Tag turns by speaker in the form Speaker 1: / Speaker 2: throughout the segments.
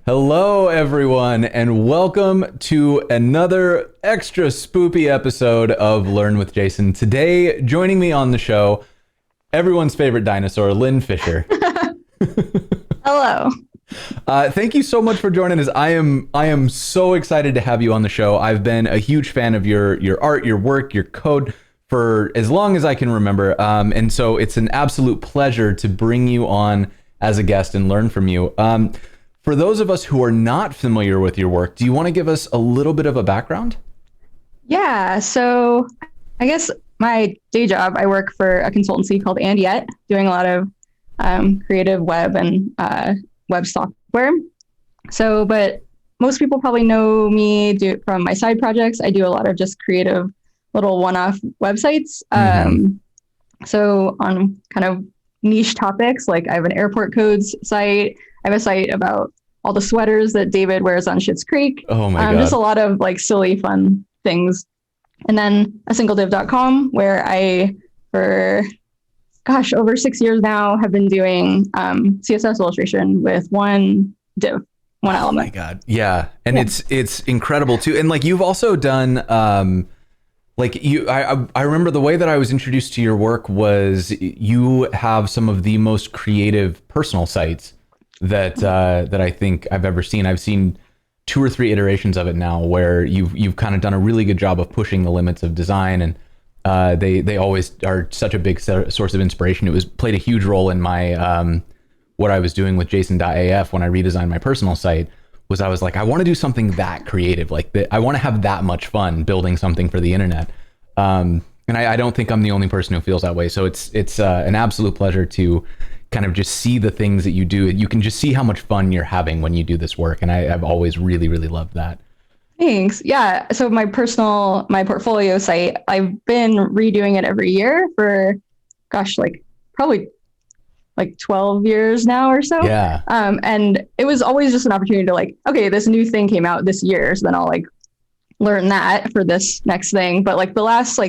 Speaker 1: Hello, everyone, and welcome to another extra spoopy episode of Learn with Jason. Today, joining me on the show, everyone's favorite dinosaur, Lynn Fisher.
Speaker 2: Hello.
Speaker 1: Thank you so much for joining us. I am so excited to have you on the show. I've been a huge fan of your art, your work, your code for as long as I can remember. And so it's an absolute pleasure to bring you on as a guest and learn from you. For those of us who are not familiar with your work, do you want to give us a little bit of a background?
Speaker 2: Yeah, so I guess my day job, I work for a consultancy called And Yet, doing a lot of creative web and web software. So, but most people probably know me from my side projects. I do a lot of just creative little one-off websites. So on kind of niche topics, like I have an airport codes site. I have a site about all the sweaters that David wears on Schitt's Creek.
Speaker 1: Oh my God.
Speaker 2: Just a lot of like silly, fun things. And then a singlediv.com where I, for over 6 years now, have been doing CSS illustration with one div, one element.
Speaker 1: Oh my God. Yeah. And it's incredible too. And like you've also done I remember the way that I was introduced to your work was you have some of the most creative personal sites that I think I've ever seen. I've seen 2 or 3 iterations of it now where you've kind of done a really good job of pushing the limits of design, and they always are such a big source of inspiration. It played a huge role in my what I was doing with Jason.af when I redesigned my personal site. I was like, I want to do something that creative, like that. I want to have that much fun building something for the internet. And I don't think I'm the only person who feels that way. So it's an absolute pleasure to kind of just see the things that you do. You can just see how much fun you're having when you do this work. And I've always really, really loved that.
Speaker 2: Thanks. Yeah. So my portfolio site, I've been redoing it every year for, probably 12 years now or so.
Speaker 1: Yeah.
Speaker 2: And it was always just an opportunity to okay, this new thing came out this year, so then I'll learn that for this next thing. But the last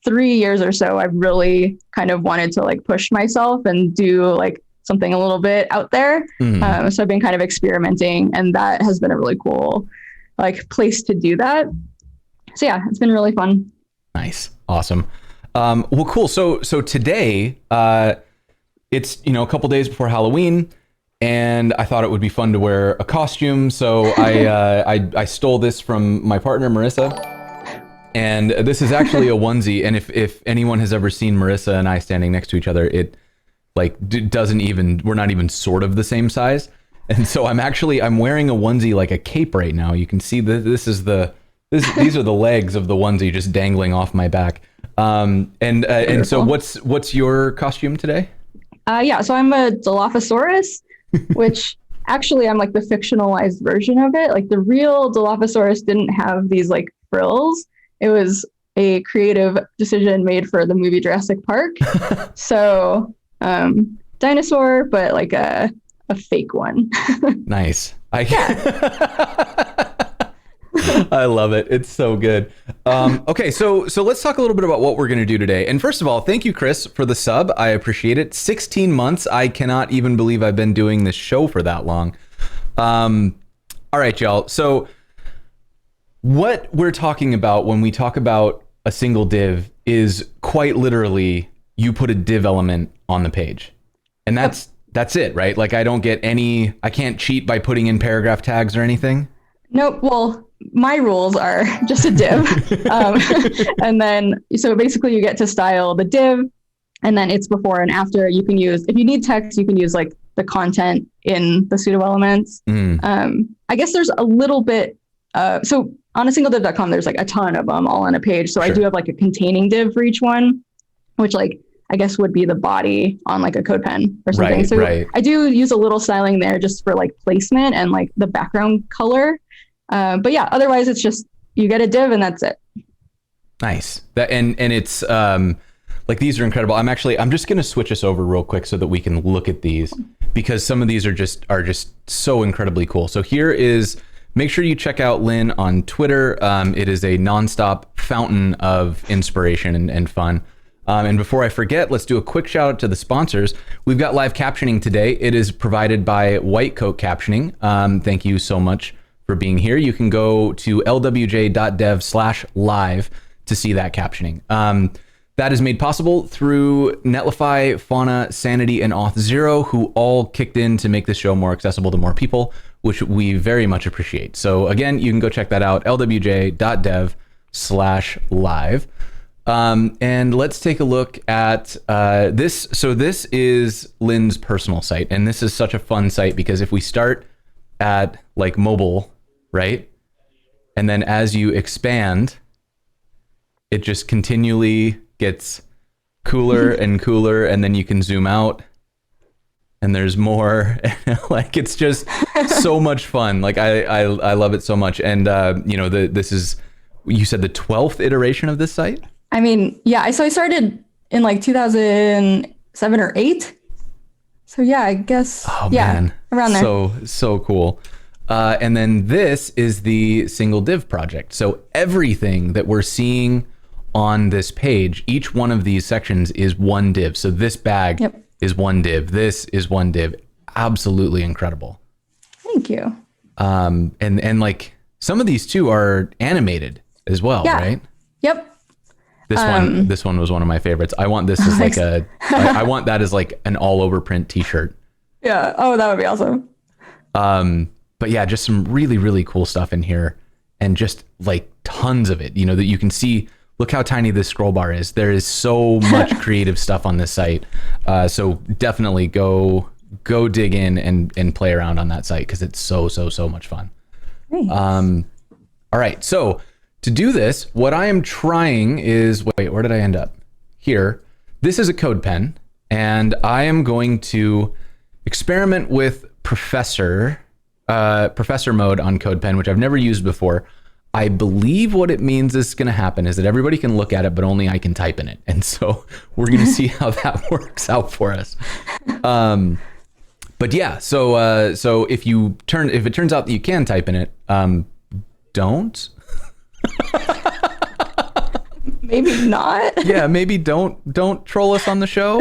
Speaker 2: 3 years or so, I've really kind of wanted to push myself and do something a little bit out there. So I've been kind of experimenting, and that has been a really cool place to do that. So yeah, it's been really fun.
Speaker 1: Nice. Awesome. Well, cool. So today, it's, a couple days before Halloween, and I thought it would be fun to wear a costume. So I stole this from my partner, Marissa. And this is actually a onesie. And if anyone has ever seen Marissa and I standing next to each other, it we're not even sort of the same size. And so I'm wearing a onesie, like a cape right now. You can see that these are the legs of the onesie just dangling off my back. And so what's your costume today?
Speaker 2: So I'm a Dilophosaurus, which actually I'm the fictionalized version of it. The real Dilophosaurus didn't have these frills. It was a creative decision made for the movie Jurassic Park. So dinosaur, but a fake one.
Speaker 1: Nice. I love it. It's so good. Okay, so let's talk a little bit about what we're going to do today. And first of all, thank you, Chris, for the sub. I appreciate it. 16 months. I cannot even believe I've been doing this show for that long. All right, y'all. So what we're talking about when we talk about a single div is quite literally you put a div element on the page. And that's it, right? I can't cheat by putting in paragraph tags or anything.
Speaker 2: Nope. Well, my rules are just a div. And then, so basically you get to style the div, and then it's before and after. You can use, if you need text, you can use the content in the pseudo elements. I guess there's a little bit, so on a singlediv.com, there's a ton of them all on a page. So sure. I do have a containing div for each one, which I guess would be the body on a code pen or something.
Speaker 1: Right,
Speaker 2: so
Speaker 1: right.
Speaker 2: I do use a little styling there just for placement and the background color. But yeah, otherwise it's just, you get a div and that's it.
Speaker 1: Nice. That and it's these are incredible. I'm just going to switch us over real quick so that we can look at these, because some of these are just so incredibly cool. So make sure you check out Lynn on Twitter. It is a nonstop fountain of inspiration and fun. And before I forget, let's do a quick shout out to the sponsors. We've got live captioning today. It is provided by White Coat Captioning. Thank you so much for being here. You can go to lwj.dev/live to see that captioning. That is made possible through Netlify, Fauna, Sanity, and Auth0, who all kicked in to make this show more accessible to more people, which we very much appreciate. So again, you can go check that out, lwj.dev/live. And let's take a look at this. So this is Lynn's personal site, and this is such a fun site because if we start at like mobile, right? And then as you expand, it just continually gets cooler and cooler, and then you can zoom out and there's more. Like, it's just so much fun. Like I love it so much. And this is, you said, the 12th iteration of this site?
Speaker 2: I mean, yeah, so I started in like 2007 or 8. So yeah, I guess, man, around there.
Speaker 1: So cool. And then this is the Single Div Project. So everything that we're seeing on this page, each one of these sections is one div. So this bag is one div. This is one div. Absolutely incredible.
Speaker 2: Thank you.
Speaker 1: And like some of these too are animated as well, right?
Speaker 2: Yep.
Speaker 1: This one was one of my favorites. I want this as like I want that as like an all over print t-shirt.
Speaker 2: Yeah. Oh, that would be awesome.
Speaker 1: But yeah, just some really, really cool stuff in here, and just like tons of it, that you can see. Look how tiny this scroll bar is. There is so much creative stuff on this site. So definitely go dig in and play around on that site, because it's so much fun.
Speaker 2: Nice.
Speaker 1: All right. So to do this, what I am trying is, wait, where did I end up? Here. This is a code pen, and I am going to experiment with professor mode on CodePen, which I've never used before. I believe what it means is going to happen is that everybody can look at it, but only I can type in it. And so we're going to see how that works out for us. But yeah, so if it turns out that you can type in it, don't.
Speaker 2: Maybe not.
Speaker 1: Yeah, maybe don't troll us on the show.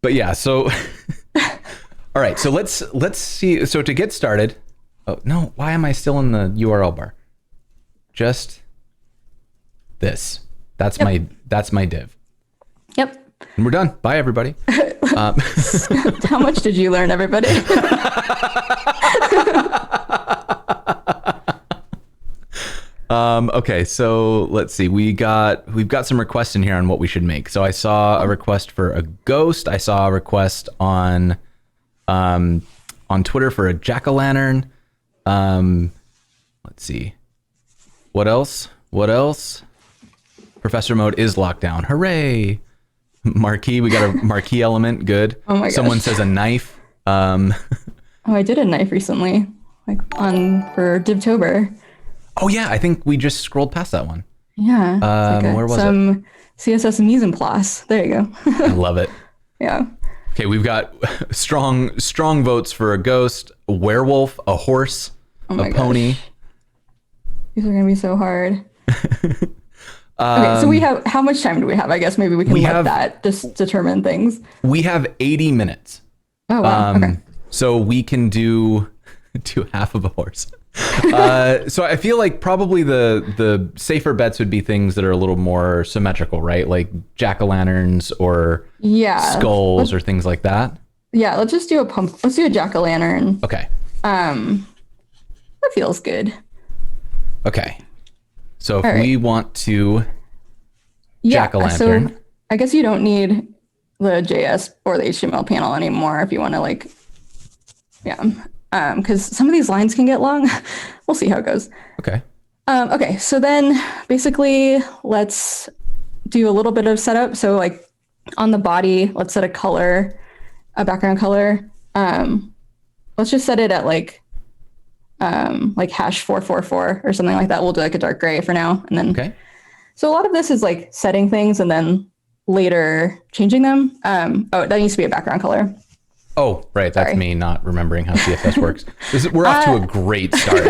Speaker 1: But yeah, so all right, so let's see. So to get started, oh no, why am I still in the URL bar? Just this. That's my div.
Speaker 2: Yep.
Speaker 1: And we're done. Bye, everybody.
Speaker 2: How much did you learn, everybody?
Speaker 1: Okay, so let's see. We've got some requests in here on what we should make. So I saw a request for a ghost. I saw a request on Twitter for a jack-o'-lantern. Let's see. What else? Professor mode is locked down. Hooray! Marquee. We got a marquee element. Good.
Speaker 2: Oh my gosh.
Speaker 1: Someone says a knife.
Speaker 2: Oh, I did a knife recently, like for Divtober.
Speaker 1: Oh yeah, I think we just scrolled past that one.
Speaker 2: Yeah.
Speaker 1: Where was
Speaker 2: it? CSS mise en place. There you go.
Speaker 1: I love it.
Speaker 2: Yeah.
Speaker 1: Okay, we've got strong votes for a ghost, a werewolf, a horse, a pony.
Speaker 2: These are gonna be so hard. Okay, so we have, how much time do we have? I guess maybe we can let that just determine things.
Speaker 1: We have 80 minutes.
Speaker 2: Oh wow. Okay.
Speaker 1: So we can do half of a horse. So I feel like probably the safer bets would be things that are a little more symmetrical, right? Like jack-o'-lanterns or skulls or things like that.
Speaker 2: Yeah, let's just do let's do a jack-o'-lantern.
Speaker 1: Okay.
Speaker 2: That feels good.
Speaker 1: Okay. So if we want to jack-o'-lantern.
Speaker 2: So I guess you don't need the JS or the HTML panel anymore if you want to because some of these lines can get long. We'll see how it goes.
Speaker 1: Okay.
Speaker 2: Okay, so then basically let's do a little bit of setup. So like on the body, let's set a background color. Let's just set it at like hash 444 or something like that. We'll do like a dark gray for now. And then, so a lot of this is like setting things and then later changing them. That needs to be a background color.
Speaker 1: Oh, right. That's me not remembering how CSS works. We're off to a great start.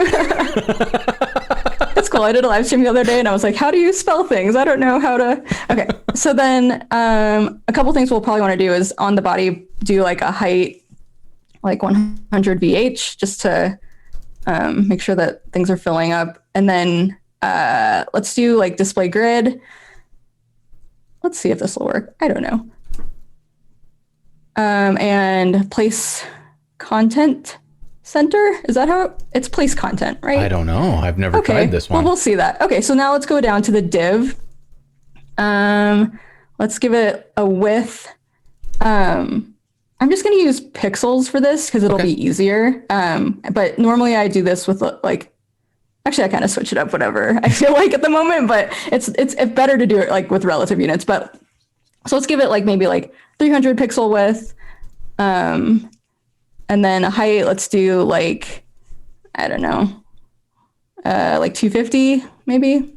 Speaker 2: It's cool. cool. I did a live stream the other day and I was like, how do you spell things? I don't know how to. Okay. So then a couple things we'll probably want to do is on the body, do like a height, like 100 VH, just to make sure that things are filling up. And then let's do like display grid. Let's see if this will work. I don't know. And place content center. Is that how it's place content, right?
Speaker 1: I don't know. I've never tried this one.
Speaker 2: Well, we'll see that. Okay, so now let's go down to the div. Let's give it a width. I'm just going to use pixels for this because it'll be easier. But normally I do this with like, actually I kind of switch it up whatever I feel like at the moment, but it's better to do it like with relative units. But so let's give it like maybe like 300 pixel width. And then a height, let's do like, I don't know, like 250 maybe.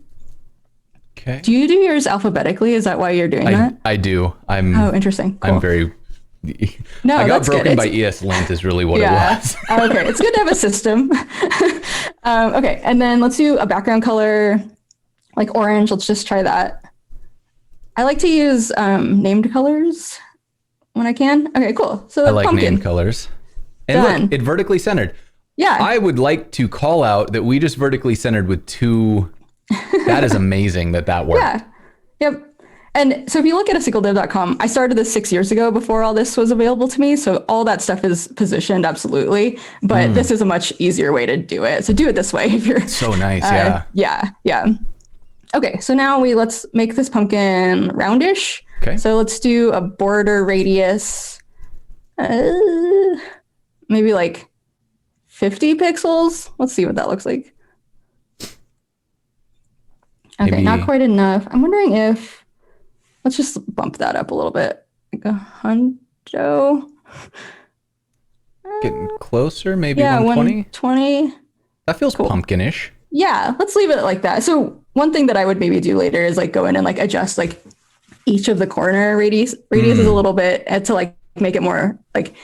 Speaker 1: Okay.
Speaker 2: Do you do yours alphabetically? Is that why you're doing that?
Speaker 1: I do.
Speaker 2: Oh, interesting. Cool.
Speaker 1: I'm very.
Speaker 2: No,
Speaker 1: I got
Speaker 2: that's
Speaker 1: broken
Speaker 2: good.
Speaker 1: by ESLint is really what it was.
Speaker 2: Okay, it's good to have a system. Okay, and then let's do a background color, like orange. Let's just try that. I like to use named colors when I can. Okay, cool. So
Speaker 1: I like
Speaker 2: pumpkin.
Speaker 1: named colors. And
Speaker 2: Done.
Speaker 1: look, it vertically centered.
Speaker 2: Yeah.
Speaker 1: I would like to call out that we just vertically centered with two. That is amazing that worked.
Speaker 2: Yeah. Yep. And so if you look at a singlediv.com, I started this 6 years ago before all this was available to me. So all that stuff is positioned absolutely, but this is a much easier way to do it. So do it this way if you're
Speaker 1: So nice.
Speaker 2: Yeah. Okay. So now let's make this pumpkin roundish.
Speaker 1: Okay.
Speaker 2: So let's do a border radius, maybe like 50 pixels. Let's see what that looks like. Okay,
Speaker 1: Maybe...
Speaker 2: not quite enough. I'm wondering if, let's just bump that up a little bit. Like a hundo.
Speaker 1: Getting closer, maybe
Speaker 2: Yeah,
Speaker 1: 120?
Speaker 2: 120.
Speaker 1: That feels pumpkinish.
Speaker 2: Yeah, let's leave it like that. So one thing that I would maybe do later is like go in and like adjust like each of the corner radius is a little bit to like make it more like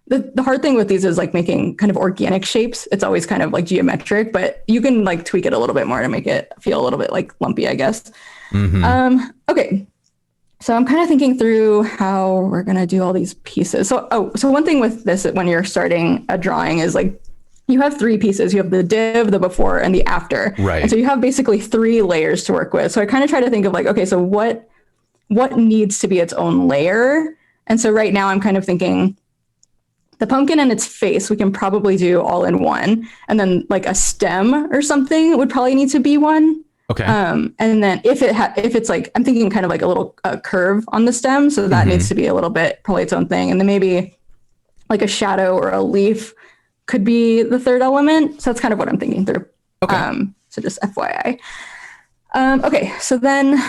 Speaker 2: the hard thing with these is like making kind of organic shapes. It's always kind of like geometric, but you can like tweak it a little bit more to make it feel a little bit like lumpy, I guess. Okay. So I'm kind of thinking through how we're going to do all these pieces. So one thing with this when you're starting a drawing is like you have three pieces. You have the div, the before, and the after.
Speaker 1: Right.
Speaker 2: And so you have basically three layers to work with. So I kind of try to think of like, okay, so what needs to be its own layer? And so right now I'm kind of thinking the pumpkin and its face, we can probably do all in one. And then like a stem or something would probably need to be one.
Speaker 1: Okay.
Speaker 2: And then if it's like, I'm thinking kind of like a little curve on the stem. So that needs to be a little bit probably its own thing. And then maybe like a shadow or a leaf could be the third element. So that's kind of what I'm thinking through.
Speaker 1: Okay.
Speaker 2: So just FYI. Okay. So then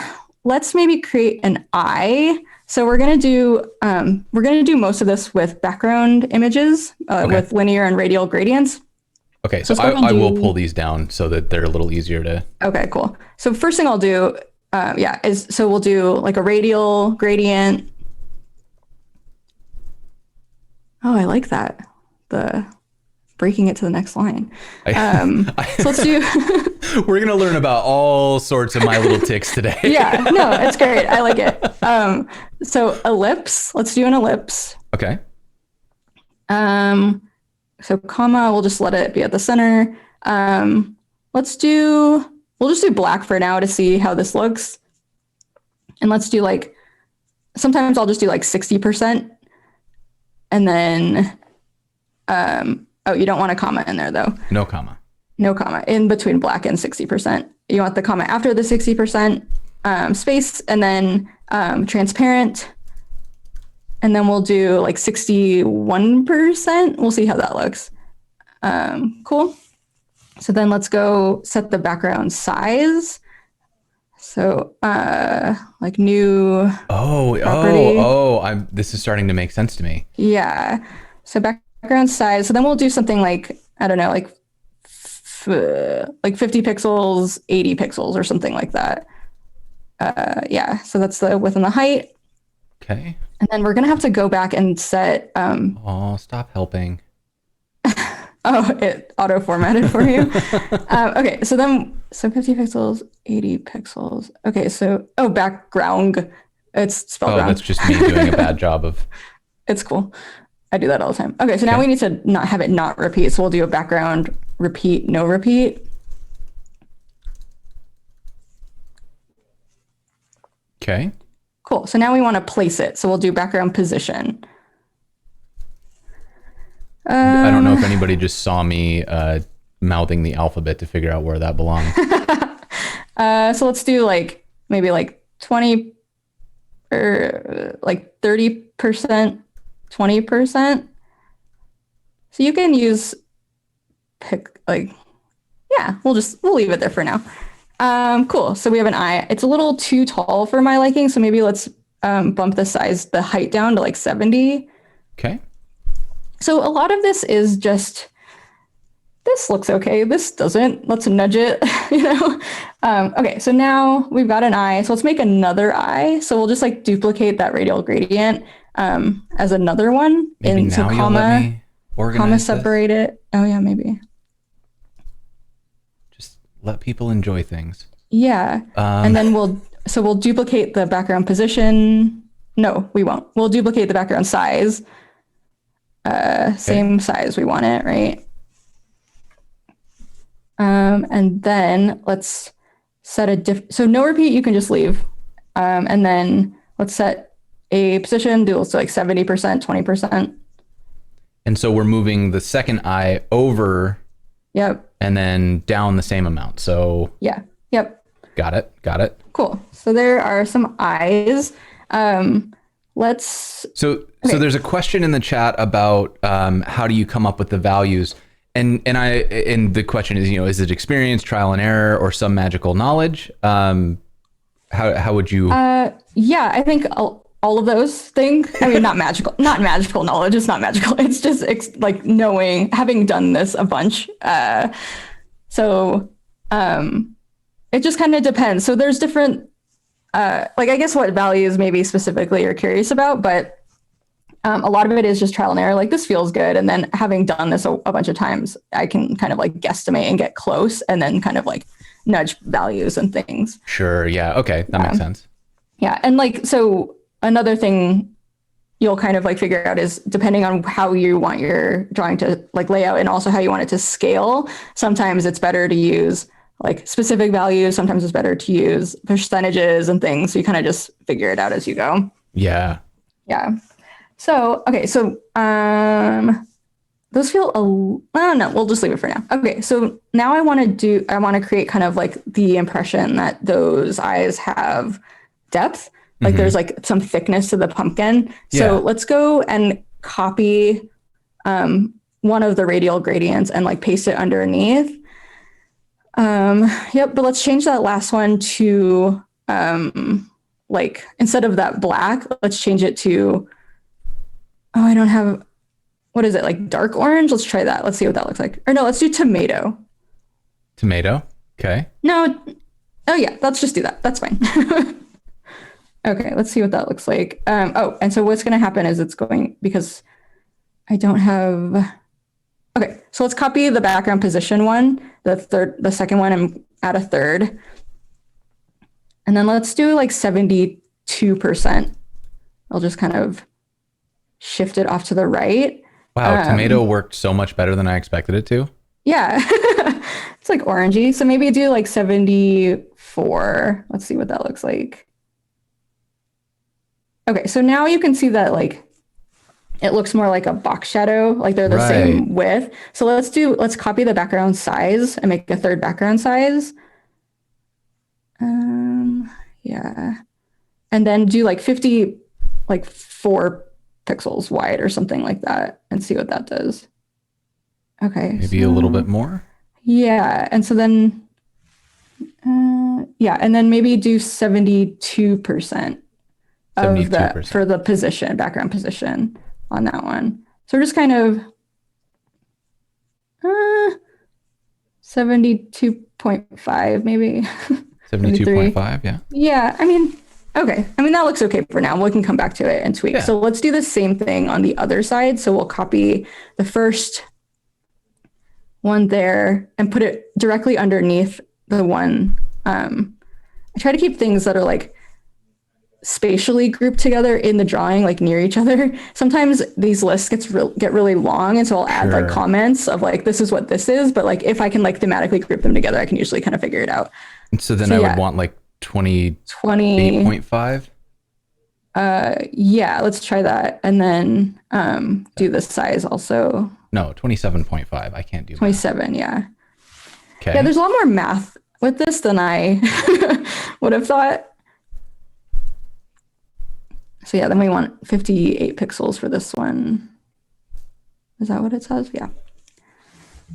Speaker 2: let's maybe create an eye. So we're going to do most of this with background images with linear and radial gradients.
Speaker 1: Okay, so I will pull these down so that they're a little easier to... Okay,
Speaker 2: cool. So first thing I'll do, so we'll do like a radial gradient. Oh, I like that. The breaking it to the next line. So let's do...
Speaker 1: We're going to learn about all sorts of my little ticks today.
Speaker 2: Yeah, no, it's great. I like it. So ellipse, let's do an ellipse.
Speaker 1: Okay.
Speaker 2: So comma, we'll just let it be at the center. We'll just do black for now to see how this looks. And let's do like, sometimes I'll just do like 60%. And then, you don't want a comma in there though.
Speaker 1: No comma.
Speaker 2: No comma in between black and 60%. You want the comma after the 60% space, and then transparent. And then we'll do like 61%. We'll see how that looks. Cool. So then let's go set the background size. So like new property.
Speaker 1: This is starting to make sense to me.
Speaker 2: Yeah. So background size. So then we'll do something like, I don't know, like 50 pixels, 80 pixels or something like that. Yeah. So that's the width and the height.
Speaker 1: Okay.
Speaker 2: And then we're going to have to go back and set...
Speaker 1: stop helping.
Speaker 2: Oh, it auto formatted for you. Okay, so 50 pixels, 80 pixels. Okay, so background. It's spelled wrong.
Speaker 1: That's just me doing a bad job of.
Speaker 2: It's cool. I do that all the time. Okay, so now we need to not have it not repeat. So we'll do a background repeat, no repeat.
Speaker 1: Okay.
Speaker 2: Cool. So now we want to place it. So we'll do background position.
Speaker 1: I don't know if anybody just saw me mouthing the alphabet to figure out where that belongs.
Speaker 2: So let's do like maybe like 20 or like 30%, 20%. So you can use we'll leave it there for now. Cool. So we have an eye. It's a little too tall for my liking. So maybe let's bump the height down to like 70.
Speaker 1: Okay.
Speaker 2: So a lot of this is just, this looks okay. This doesn't. Let's nudge it, Okay, so now we've got an eye. So let's make another eye. So we'll just like duplicate that radial gradient as another one.
Speaker 1: Maybe
Speaker 2: and
Speaker 1: now
Speaker 2: so
Speaker 1: you'll let me organize
Speaker 2: separate it. Oh yeah, maybe.
Speaker 1: Just let people enjoy things.
Speaker 2: Yeah. And then we'll duplicate the background position. No, we won't. We'll duplicate the background size. Same size we want it, right? And then let's set so no repeat, you can just leave. And then let's set a position, do also like 70%, 20%.
Speaker 1: And so we're moving the second eye over.
Speaker 2: Yep.
Speaker 1: And then down the same amount. So
Speaker 2: yeah. Yep.
Speaker 1: Got it.
Speaker 2: Cool. So there are some eyes.
Speaker 1: So there's a question in the chat about how do you come up with the values, and the question is, is it experience, trial and error, or some magical knowledge? How would you?
Speaker 2: Yeah, I think all of those things. I mean, not magical knowledge. It's not magical. It's just like knowing, having done this a bunch. It just kind of depends. So there's different. I guess what values maybe specifically you're curious about, but a lot of it is just trial and error. Like, this feels good. And then having done this a bunch of times, I can kind of like guesstimate and get close and then kind of like nudge values and things.
Speaker 1: Sure. Yeah. Okay. That makes sense.
Speaker 2: Yeah. And like, so another thing you'll kind of like figure out is, depending on how you want your drawing to like lay out and also how you want it to scale, sometimes it's better to use like specific values. Sometimes it's better to use percentages and things. So you kind of just figure it out as you go.
Speaker 1: Yeah.
Speaker 2: Yeah. So, okay. So, those feel, no, we'll just leave it for now. Okay. So now I want to create kind of like the impression that those eyes have depth. Like there's like some thickness to the pumpkin. So let's go and copy, one of the radial gradients and like paste it underneath. Yep. But let's change that last one to, like, instead of that black, let's change it to, I don't have, what is it? Like dark orange? Let's try that. Let's see what that looks like. Or no, let's do tomato.
Speaker 1: Tomato. Okay.
Speaker 2: No. Oh yeah. Let's just do that. That's fine. Okay. Let's see what that looks like. And so what's going to happen is because I don't have, okay. So let's copy the background position one, the second one, and add a third. And then let's do like 72%. I'll just kind of shift it off to the right.
Speaker 1: Wow, tomato worked so much better than I expected it to.
Speaker 2: Yeah, it's like orangey. So maybe do like 74. Let's see what that looks like. Okay, so now you can see that like it looks more like a box shadow, like they're the same width. So let's copy the background size and make a third background size. Yeah. And then do like 50, like 4 pixels wide or something like that and see what that does. Okay.
Speaker 1: Maybe a little bit more.
Speaker 2: Yeah. And so then, and then maybe do 72% for the position, background position on that one. So we're just kind of 72.5 maybe.
Speaker 1: 72.5, yeah.
Speaker 2: Yeah, I mean, okay. I mean, that looks okay for now. We can come back to it and tweak. Yeah. So let's do the same thing on the other side. So we'll copy the first one there, and put it directly underneath the one. I try to keep things that are like spatially grouped together in the drawing, like near each other. Sometimes these lists get really long, and so I'll add like comments of like, this is what this is, but like if I can like thematically group them together, I can usually kind of figure it out.
Speaker 1: And so then I would want like 28.5.
Speaker 2: Yeah, let's try that. And then do the size also.
Speaker 1: No, 27.5. I can't do
Speaker 2: 27, yeah.
Speaker 1: Okay.
Speaker 2: Yeah, there's a lot more math with this than I would have thought. So yeah, then we want 58 pixels for this one. Is that what it says? Yeah.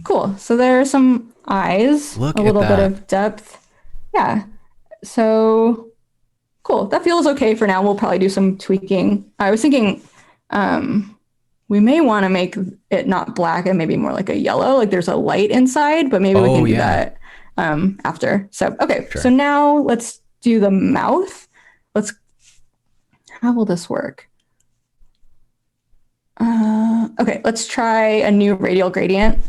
Speaker 2: Cool. So there are some eyes,
Speaker 1: Look
Speaker 2: a
Speaker 1: at
Speaker 2: little
Speaker 1: that.
Speaker 2: bit of depth. Yeah. So cool. That feels okay for now. We'll probably do some tweaking. I was thinking we may want to make it not black and maybe more like a yellow, like there's a light inside, but maybe we can do that after. So, okay. Sure. So now let's do the mouth. How will this work? Okay, let's try a new radial gradient.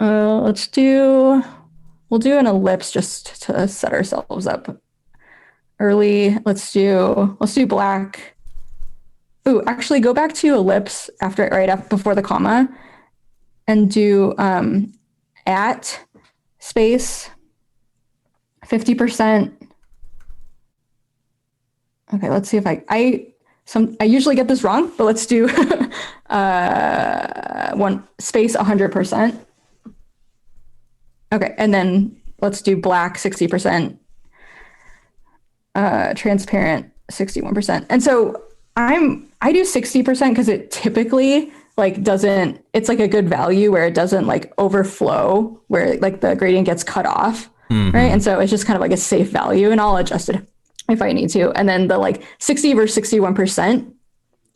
Speaker 2: We'll do an ellipse just to set ourselves up early. Let's do black. Ooh, actually go back to ellipse before the comma and do at space 50%. Okay, let's see if I usually get this wrong, but let's do one space 100%. Okay, and then let's do black 60%, transparent 61%. And so I do 60% because it typically like doesn't, it's like a good value where it doesn't like overflow, where like the gradient gets cut off. Mm-hmm. Right. And so it's just kind of like a safe value, and I'll adjust it if I need to. And then the like 60 versus 61%,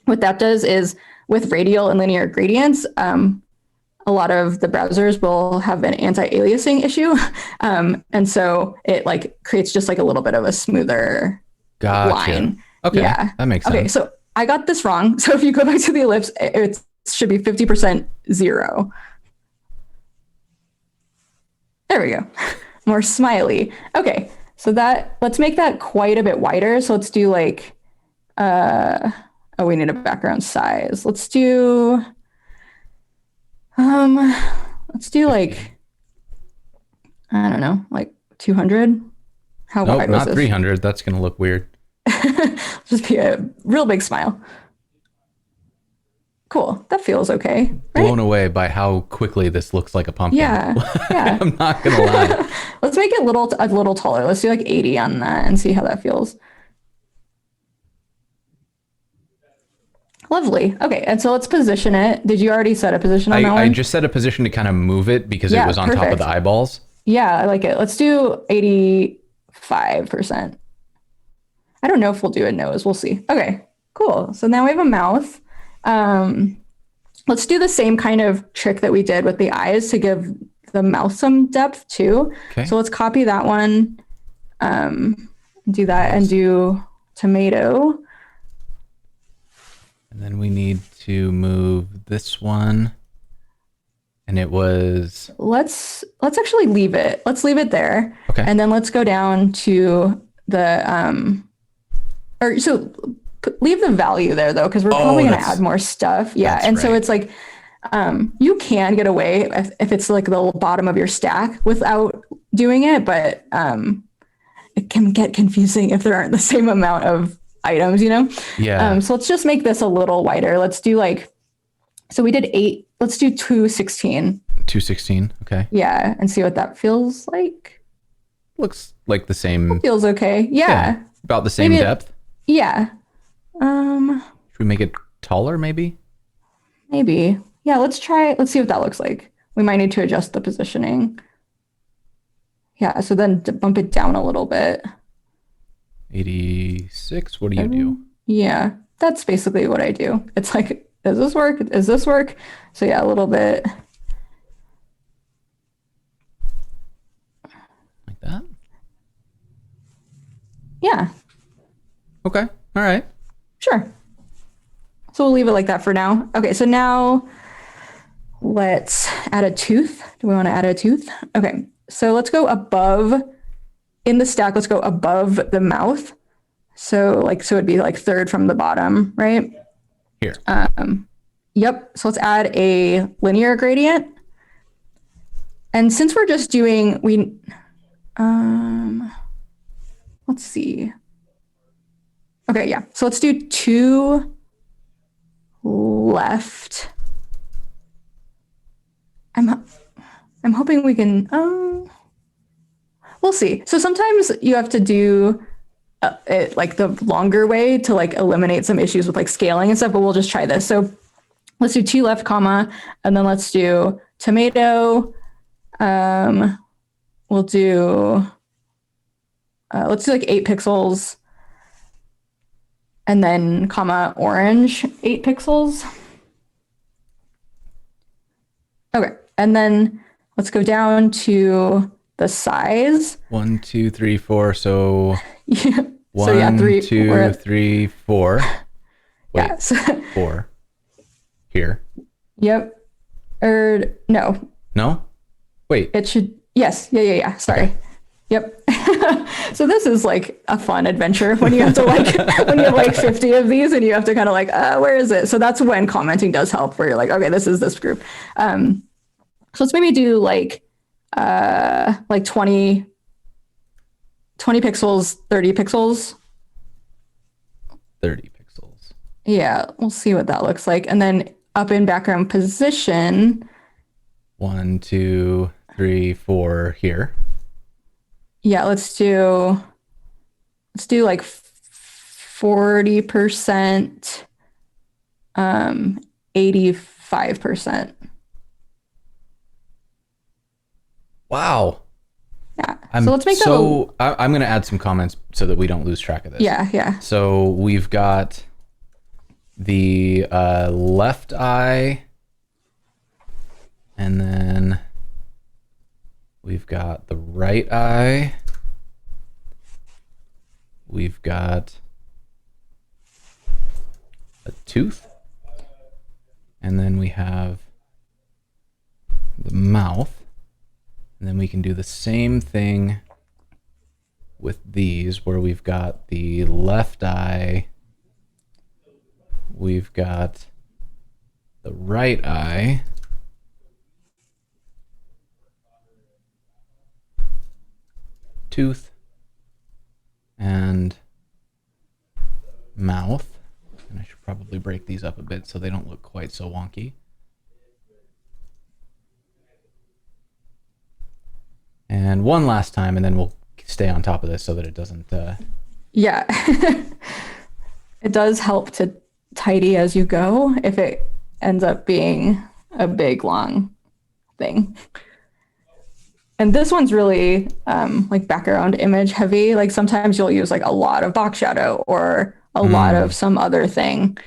Speaker 2: what that does is with radial and linear gradients, a lot of the browsers will have an anti-aliasing issue. And so it like creates just like a little bit of a smoother line.
Speaker 1: Okay.
Speaker 2: Yeah.
Speaker 1: That makes sense.
Speaker 2: Okay. So I got this wrong. So if you go back to the ellipse, it should be 50% 0. There we go. More smiley. Okay. So let's make that quite a bit wider. So let's do like, we need a background size. Let's do like, I don't know, like 200. How wide was
Speaker 1: not
Speaker 2: this?
Speaker 1: 300. That's going to look weird.
Speaker 2: Just be a real big smile. Cool. That feels okay. Right?
Speaker 1: Blown away by how quickly this looks like a pumpkin.
Speaker 2: Yeah. Yeah.
Speaker 1: I'm not going to lie.
Speaker 2: Let's make it a little taller. Let's do like 80 on that and see how that feels. Lovely. Okay. And so let's position it. Did you already set a position on that one?
Speaker 1: I just set a position to kind of move it because it was on top of the eyeballs.
Speaker 2: Yeah, I like it. Let's do 85%. I don't know if we'll do a nose. We'll see. Okay, cool. So now we have a mouth. Let's do the same kind of trick that we did with the eyes to give the mouth some depth too. Okay. So let's copy that one, do that and do tomato.
Speaker 1: And then we need to move this one. And it was...
Speaker 2: Let's actually leave it. Let's leave it there.
Speaker 1: Okay.
Speaker 2: And then let's go down to the, leave the value there though, because we're probably going to add more stuff. Yeah. And so it's like, you can get away if it's like the bottom of your stack without doing it, but it can get confusing if there aren't the same amount of items, you know?
Speaker 1: Yeah.
Speaker 2: So let's just make this a little wider. Let's do like, so we did 8, let's do 216.
Speaker 1: 216, okay.
Speaker 2: Yeah, and see what that feels like.
Speaker 1: Looks like the same.
Speaker 2: It feels okay. Yeah.
Speaker 1: About the same depth.
Speaker 2: Yeah.
Speaker 1: Should we make it taller maybe?
Speaker 2: Maybe. Yeah, let's see what that looks like. We might need to adjust the positioning. Yeah, so then bump it down a little bit.
Speaker 1: 86, what do you do?
Speaker 2: Yeah, that's basically what I do. It's like, does this work? Does this work? So yeah, a little bit.
Speaker 1: Like that?
Speaker 2: Yeah.
Speaker 1: Okay, all right.
Speaker 2: Sure. So we'll leave it like that for now. Okay, so now let's add a tooth. Do we want to add a tooth? Okay, so let's go above, in the stack, let's go above the mouth. So it'd be like third from the bottom, right?
Speaker 1: Here.
Speaker 2: Yep, so let's add a linear gradient. And since we're just doing, let's see. Okay, yeah, so let's do 2 left. I'm hoping we can, we'll see. So sometimes you have to do it like the longer way to like eliminate some issues with like scaling and stuff, but we'll just try this. So let's do 2 left, comma, and then let's do tomato. We'll do, let's do like 8 pixels and then comma orange, 8 pixels. Okay. And then let's go down to the size.
Speaker 1: 1, 2, 3, 4. So
Speaker 2: Yeah.
Speaker 1: 1,
Speaker 2: So yeah, 3,
Speaker 1: 2, 3, 4. Wait,
Speaker 2: yeah. So,
Speaker 1: 4. Here.
Speaker 2: yep. Or no.
Speaker 1: No? Wait.
Speaker 2: It should. Yes. Yeah. Sorry.
Speaker 1: Okay.
Speaker 2: Yep. So this is like a fun adventure when you have to like when you have like 50 of these and you have to kind of like where is it? So that's when commenting does help, where you're like, okay, this is this group. So let's maybe do like 20 pixels, 30 pixels.
Speaker 1: 30 pixels.
Speaker 2: Yeah, we'll see what that looks like. And then up in background position.
Speaker 1: 1, 2, 3, 4 here.
Speaker 2: Yeah, let's do like 40%, 85%.
Speaker 1: Wow.
Speaker 2: Yeah. So let's make that.
Speaker 1: I'm going to add some comments so that we don't lose track of this.
Speaker 2: Yeah.
Speaker 1: So we've got the left eye, and then we've got the right eye. We've got a tooth, and then we have the mouth. And then we can do the same thing with these, where we've got the left eye, we've got the right eye, tooth, and mouth. And I should probably break these up a bit so they don't look quite so wonky. And one last time, and then we'll stay on top of this so that it doesn't...
Speaker 2: Yeah. It does help to tidy as you go if it ends up being a big, long thing. And this one's really like background image heavy. Like sometimes you'll use like a lot of box shadow or a lot of some other thing.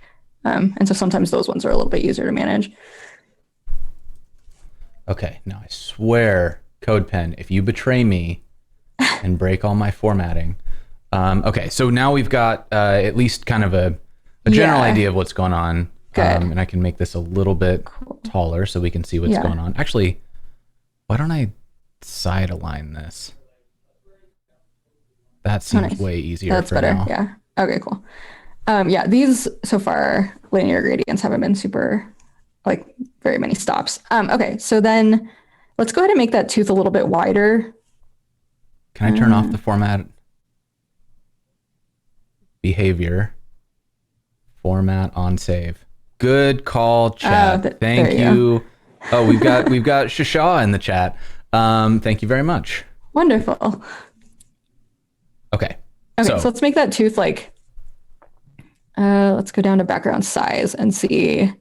Speaker 2: And so sometimes those ones are a little bit easier to manage.
Speaker 1: Okay, now I swear... CodePen, if you betray me and break all my formatting. Okay, so now we've got at least kind of a general idea of what's going on.
Speaker 2: Good.
Speaker 1: And I can make this a little bit taller so we can see what's going on. Actually, why don't I side align this? That seems way easier. That's better. Now.
Speaker 2: Yeah. Okay, cool. Yeah, these so far linear gradients haven't been super like very many stops. Okay, so then let's go ahead and make that tooth a little bit wider.
Speaker 1: Can I turn off the format? Behavior. Format on save. Good call, chat. Thank you. Oh, we've got Shasha in the chat. Thank you very much.
Speaker 2: Wonderful.
Speaker 1: Okay.
Speaker 2: So let's make that tooth like let's go down to background size and see.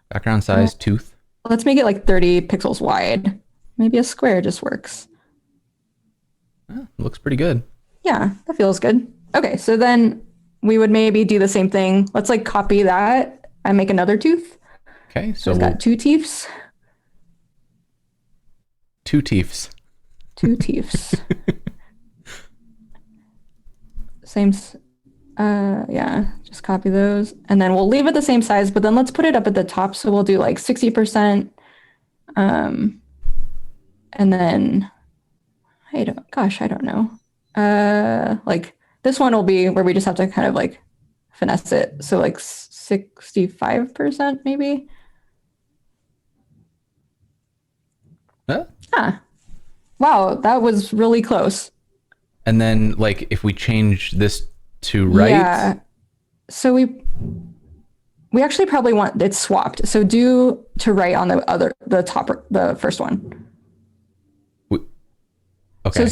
Speaker 1: Background size, tooth.
Speaker 2: Let's make it like 30 pixels wide. Maybe a square just works.
Speaker 1: Looks pretty good.
Speaker 2: Yeah, that feels good. Okay, so then we would maybe do the same thing. Let's like copy that and make another tooth.
Speaker 1: Okay, so
Speaker 2: we've got 2 teeths.
Speaker 1: 2 teeths.
Speaker 2: 2 teeths. Same. Yeah, just copy those. And then we'll leave it the same size, but then let's put it up at the top. So we'll do like 60%. And then I don't know. Like this one will be where we just have to kind of like finesse it. So like 65% maybe.
Speaker 1: Huh?
Speaker 2: Huh. Wow, that was really close.
Speaker 1: And then like if we change this to right.
Speaker 2: Yeah. So we actually probably want it swapped. So do to right on the first one.
Speaker 1: Okay.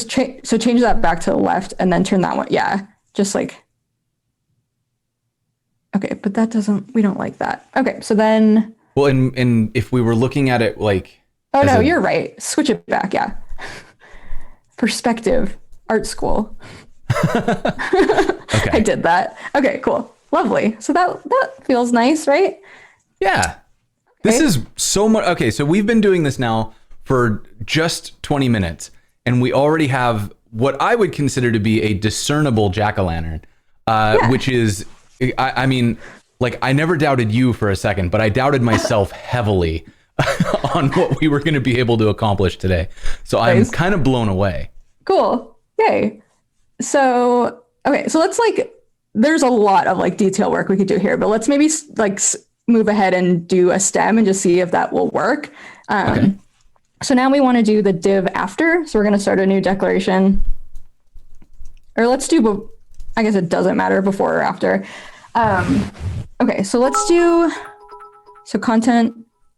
Speaker 2: So change that back to the left and then turn that one. Yeah. Just like, okay, but we don't like that. Okay. So then.
Speaker 1: Well, and if we were looking at it like.
Speaker 2: Oh no, you're right. Switch it back. Yeah. Perspective, art school.
Speaker 1: Okay.
Speaker 2: I did that. Okay, cool. Lovely. So that feels nice, right?
Speaker 1: Yeah. This is so much. Okay, so we've been doing this now for just 20 minutes, and we already have what I would consider to be a discernible jack-o'-lantern, which is, I mean, like I never doubted you for a second, but I doubted myself heavily on what we were going to be able to accomplish today. So I'm kind of blown away.
Speaker 2: Cool. Yay. So, okay, so let's like, there's a lot of like detail work we could do here, but let's maybe like move ahead and do a stem and just see if that will work. Okay. So now we want to do the div after. So we're going to start a new declaration. Or let's do, I guess it doesn't matter before or after. Okay, so let's do, so content,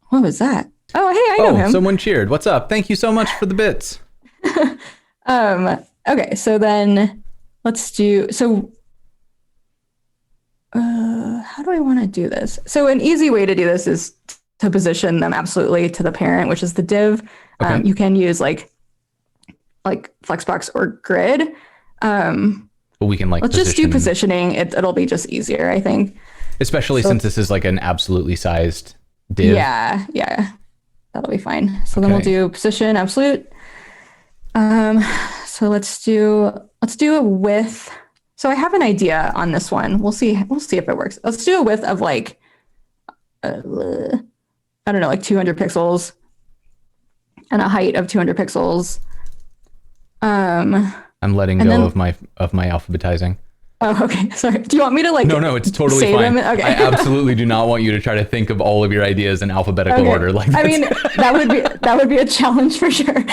Speaker 2: what was that? Oh, hey, I know him.
Speaker 1: Someone cheered. What's up? Thank you so much for the bits.
Speaker 2: Okay, so then let's do, how do I want to do this? So an easy way to do this is to position them absolutely to the parent, which is the div. Okay. You can use like Flexbox or Grid.
Speaker 1: But we can like
Speaker 2: let's just do positioning. It'll be just easier, I think.
Speaker 1: Especially since this is like an absolutely sized div.
Speaker 2: Yeah, that'll be fine. So then we'll do position absolute. So let's do a width. So I have an idea on this one. We'll see if it works. Let's do a width of like, I don't know, like 200 pixels and a height of 200 pixels.
Speaker 1: I'm letting go of my alphabetizing.
Speaker 2: Oh, okay. Sorry. Do you want me to like?
Speaker 1: No, it's totally fine. Okay. I absolutely do not want you to try to think of all of your ideas in alphabetical order. Like
Speaker 2: I mean, that would be a challenge for sure.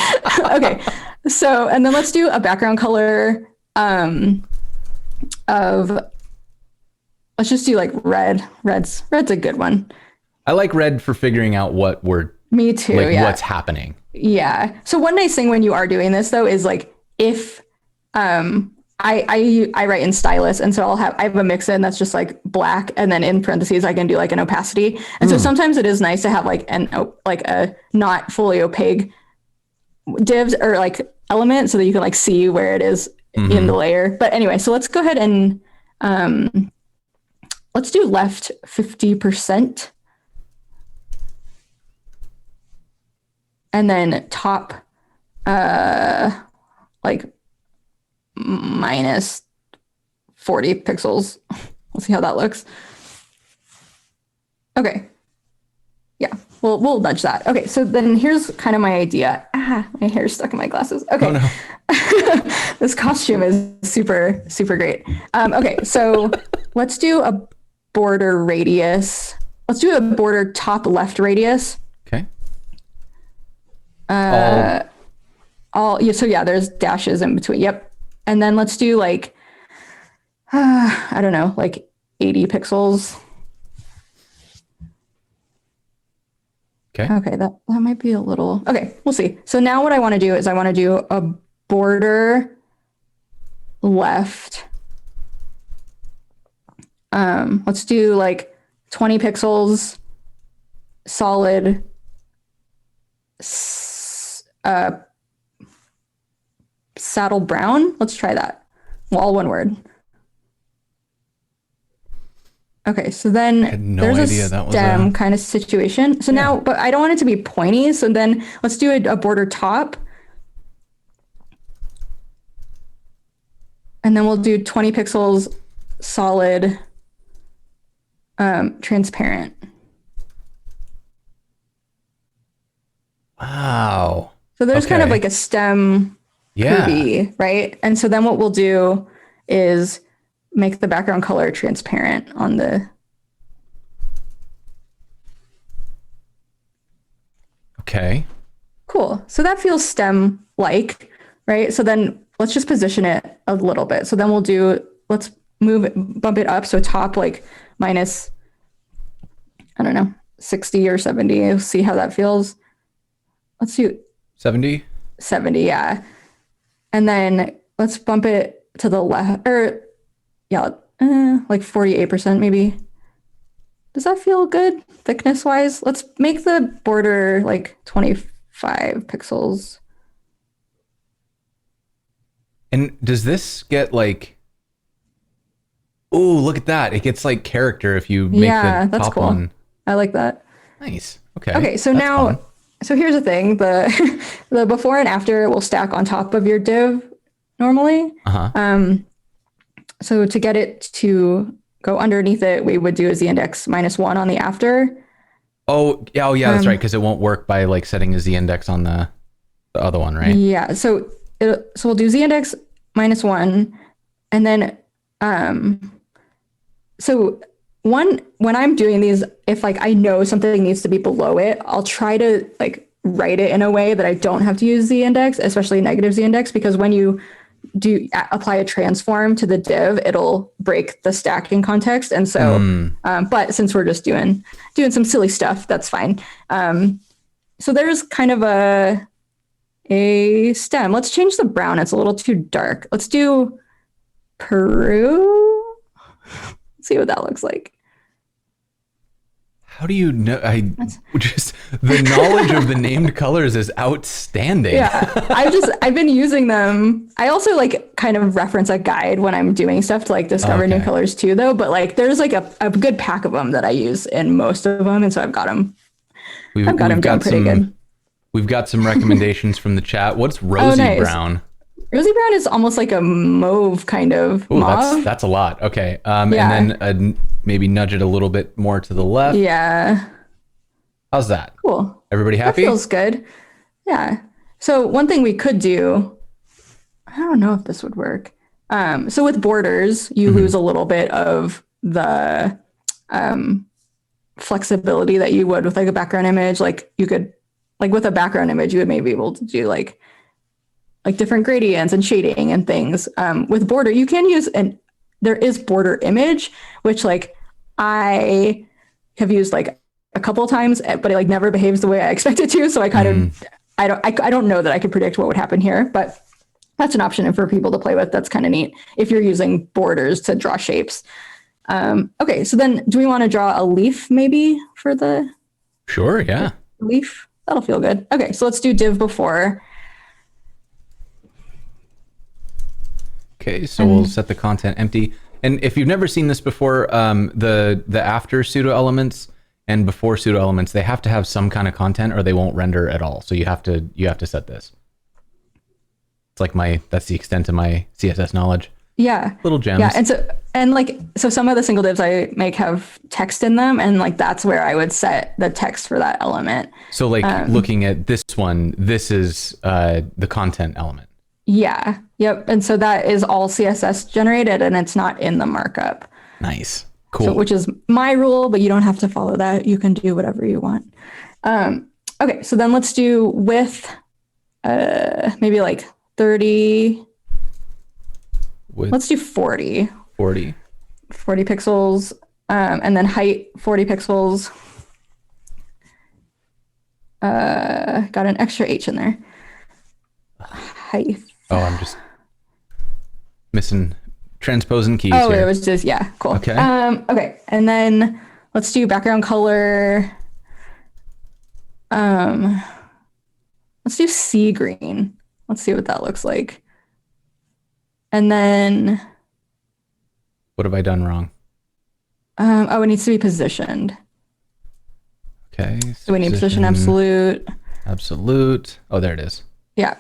Speaker 2: Okay. So, and then let's do a background color let's just do like red. Red's a good one.
Speaker 1: I like red for figuring out what we're.
Speaker 2: Me too.
Speaker 1: Like what's happening.
Speaker 2: Yeah. So one nice thing when you are doing this though is like if I write in stylus, and so I have a mix-in that's just like black, and then in parentheses I can do like an opacity, and so sometimes it is nice to have like a not fully opaque divs or like element so that you can like see where it is in the layer. But anyway, so let's go ahead and let's do left 50%, and then top like minus 40 pixels. We'll see how that looks. Okay. Yeah, we'll nudge that. Okay, so then here's kind of my idea. My hair's stuck in my glasses. Okay. Oh, no. This costume is super, super great. Okay, so let's do a border radius. Let's do a border top left radius.
Speaker 1: Okay.
Speaker 2: So yeah, there's dashes in between. Yep. And then let's do like, I don't know, like 80 pixels. Okay, that might be a little, okay, we'll see. So now what I want to do is I want to do a border left. Let's do like 20 pixels, solid, saddle brown. Let's try that. All one word. Okay, so then there's a stem kind of situation. So now, but I don't want it to be pointy. So then let's do a border top. And then we'll do 20 pixels solid transparent.
Speaker 1: Wow.
Speaker 2: So there's kind of
Speaker 1: Okay.
Speaker 2: like a stem
Speaker 1: Yeah.
Speaker 2: curvy, right? And so then what we'll do is make the background color transparent on the.
Speaker 1: Okay.
Speaker 2: Cool. So that feels stem-like, right? So then let's just position it a little bit. So then let's bump it up. So top like minus, I don't know, 60 or 70. See how that feels. Let's do
Speaker 1: 70.
Speaker 2: 70, yeah. And then let's bump it to the left, or yeah, like 48% maybe. Does that feel good thickness wise? Let's make the border like 25 pixels.
Speaker 1: And does this get like, oh, look at that. It gets like character if you make
Speaker 2: Yeah,
Speaker 1: the
Speaker 2: that's
Speaker 1: top
Speaker 2: cool.
Speaker 1: one.
Speaker 2: I like that.
Speaker 1: Nice. Okay.
Speaker 2: Okay, so
Speaker 1: That's
Speaker 2: now,
Speaker 1: fun.
Speaker 2: so here's the thing: the before and after will stack on top of your div normally.
Speaker 1: Uh-huh.
Speaker 2: So to get it to go underneath it, we would do a z-index -1 on the after.
Speaker 1: Oh, yeah, that's right, because it won't work by like setting a z-index on the other one, right?
Speaker 2: Yeah, so we'll do z-index -1, and then so when I'm doing these, if like I know something needs to be below it, I'll try to like write it in a way that I don't have to use z-index, especially negative z-index, because when you do apply a transform to the div, it'll break the stacking context. And so, but since we're just doing some silly stuff, that's fine. So there's kind of a stem. Let's change the brown. It's a little too dark. Let's do Peru. Let's see what that looks like.
Speaker 1: How do you know? Just the knowledge of the named colors is outstanding.
Speaker 2: Yeah, I've been using them. I also like kind of reference a guide when I'm doing stuff to like discover new colors too, though. But like, there's like a good pack of them that I use in most of them, and so I've got them. I've got them doing pretty good.
Speaker 1: We've got some recommendations from the chat. What's rosy brown?
Speaker 2: Rosy brown is almost like a mauve kind of mauve.
Speaker 1: That's a lot. Okay. And then maybe nudge it a little bit more to the left.
Speaker 2: Yeah.
Speaker 1: How's that?
Speaker 2: Cool.
Speaker 1: Everybody happy?
Speaker 2: That feels good. Yeah. So one thing we could do, I don't know if this would work. So with borders, you lose a little bit of the flexibility that you would with like a background image. Like you could, like with a background image, you would maybe be able to do like different gradients and shading and things. With border, you can use, and there is border image, which like I have used like a couple of times, but it like never behaves the way I expect it to. So I kind of, I don't know that I could predict what would happen here, but that's an option for people to play with. That's kind of neat if you're using borders to draw shapes. Okay, so then do we want to draw a leaf maybe for the
Speaker 1: Sure, yeah.
Speaker 2: leaf? That'll feel good. Okay, so let's do div before.
Speaker 1: Okay, so we'll set the content empty. And if you've never seen this before, the after pseudo elements and before pseudo elements, they have to have some kind of content or they won't render at all. So you have to set this. It's like that's the extent of my CSS knowledge.
Speaker 2: Yeah.
Speaker 1: Little gems.
Speaker 2: Yeah, so some of the single divs I make have text in them, and like that's where I would set the text for that element.
Speaker 1: So like looking at this one, this is the content element.
Speaker 2: Yeah. Yep. And so that is all CSS generated, and it's not in the markup.
Speaker 1: Nice. Cool.
Speaker 2: So, which is my rule, but you don't have to follow that. You can do whatever you want. Okay. So then let's do width, maybe like 30. Let's do 40.
Speaker 1: 40
Speaker 2: pixels. And then height, 40 pixels. Got an extra H in there. Height.
Speaker 1: Oh, I'm just missing transposing keys
Speaker 2: here.
Speaker 1: here.
Speaker 2: It was just, yeah, cool.
Speaker 1: Okay.
Speaker 2: Okay. And then let's do background color. Let's do sea green. Let's see what that looks like. And then.
Speaker 1: What have I done wrong?
Speaker 2: It needs to be positioned.
Speaker 1: Okay.
Speaker 2: So we need position absolute.
Speaker 1: Absolute. Oh, there it is.
Speaker 2: Yeah.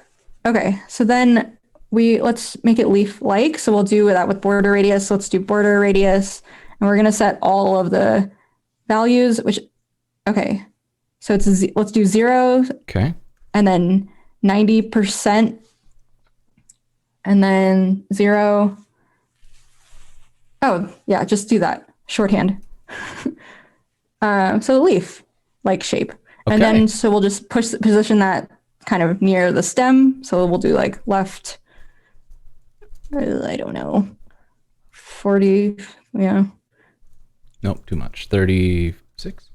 Speaker 2: Okay. So then let's make it leaf-like. So we'll do that with border radius. Let's do border radius, and we're gonna set all of the values. Okay, so let's do 0.
Speaker 1: Okay.
Speaker 2: And then 90%, and then 0. Oh yeah, just do that shorthand. So leaf-like shape, and then so we'll just position that kind of near the stem. So we'll do like left. I don't know, 40. Yeah.
Speaker 1: Nope, too much. 36.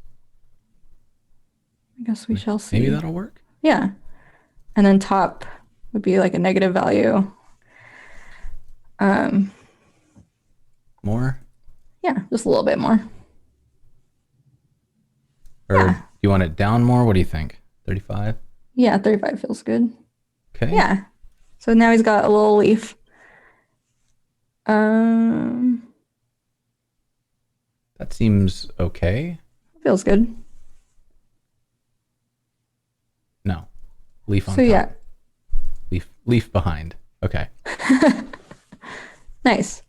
Speaker 2: I guess we shall see.
Speaker 1: Maybe that'll work.
Speaker 2: Yeah. And then top would be like a negative value.
Speaker 1: More?
Speaker 2: Yeah, just a little bit more.
Speaker 1: Or do you want it down more? What do you think? 35?
Speaker 2: Yeah, 35 feels good.
Speaker 1: Okay.
Speaker 2: Yeah. So now he's got a little leaf.
Speaker 1: That seems okay.
Speaker 2: Feels good.
Speaker 1: No. Leaf on
Speaker 2: so
Speaker 1: top.
Speaker 2: Yeah.
Speaker 1: Leaf behind. Okay.
Speaker 2: Nice.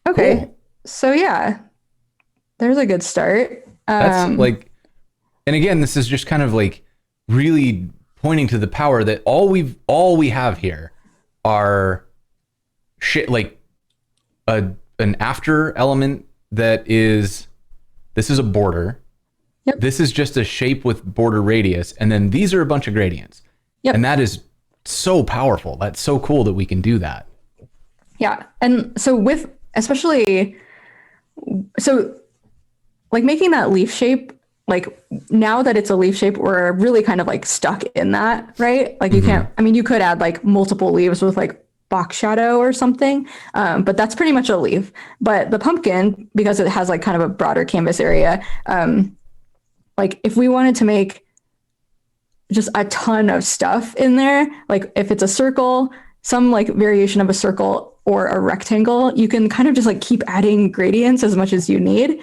Speaker 2: Okay.
Speaker 1: Cool.
Speaker 2: So yeah, there's a good start.
Speaker 1: That's like, and again, this is just kind of like really pointing to the power that all we have here are shit, like an after element that is, this is a border.
Speaker 2: Yep.
Speaker 1: This is just a shape with border radius. And then these are a bunch of gradients.
Speaker 2: Yep.
Speaker 1: And that is so powerful. That's so cool that we can do that.
Speaker 2: Yeah. And so like making that leaf shape, like now that it's a leaf shape, we're really kind of like stuck in that, right? Like you can't, I mean, you could add like multiple leaves with like box shadow or something, but that's pretty much a leaf. But the pumpkin, because it has like kind of a broader canvas area, like if we wanted to make just a ton of stuff in there, like if it's a circle, some like variation of a circle or a rectangle, you can kind of just like keep adding gradients as much as you need,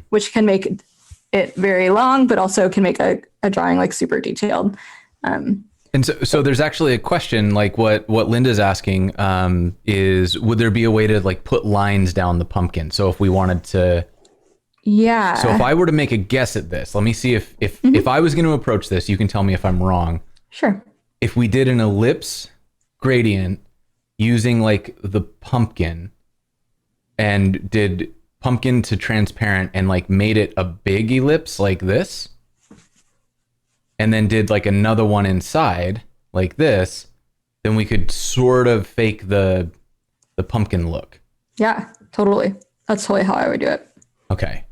Speaker 2: which can make it very long, but also can make a drawing like super detailed.
Speaker 1: And so there's actually a question, like what Linda's asking is, would there be a way to like put lines down the pumpkin? So if we wanted to,
Speaker 2: yeah.
Speaker 1: So if I were to make a guess at this, let me see if I was going to approach this, you can tell me if I'm wrong.
Speaker 2: Sure.
Speaker 1: If we did an ellipse gradient using like the pumpkin and did pumpkin to transparent and like made it a big ellipse like this, and then did like another one inside like this, then we could sort of fake the pumpkin look.
Speaker 2: Yeah, totally. That's totally how I would do it.
Speaker 1: Okay.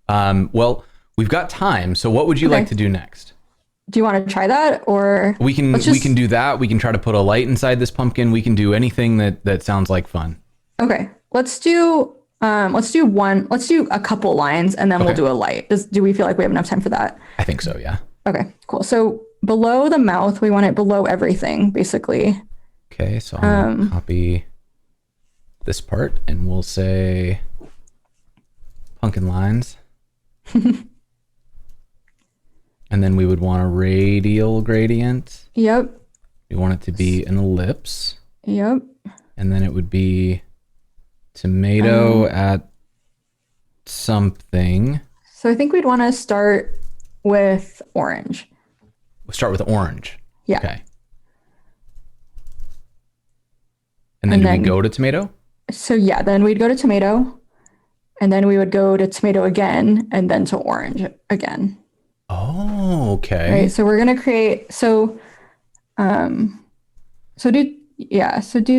Speaker 1: Well, we've got time. So what would you like to do next?
Speaker 2: Do you want to try that, or
Speaker 1: we can do that. We can try to put a light inside this pumpkin. We can do anything that sounds like fun.
Speaker 2: Okay. Let's do a couple lines, and then we'll do a light. Do we feel like we have enough time for that?
Speaker 1: I think so, yeah.
Speaker 2: Okay, cool. So below the mouth, we want it below everything, basically.
Speaker 1: Okay, so I'll copy this part and we'll say pumpkin lines. And then we would want a radial gradient.
Speaker 2: Yep.
Speaker 1: We want it to be an ellipse.
Speaker 2: Yep.
Speaker 1: And then it would be tomato at something.
Speaker 2: So I think we'd want to start with orange.
Speaker 1: We'll start with orange.
Speaker 2: Yeah.
Speaker 1: Okay. And then do we go to tomato?
Speaker 2: So yeah, then we'd go to tomato, and then we would go to tomato again, and then to orange again.
Speaker 1: Oh, okay.
Speaker 2: Right. So we're gonna create. Do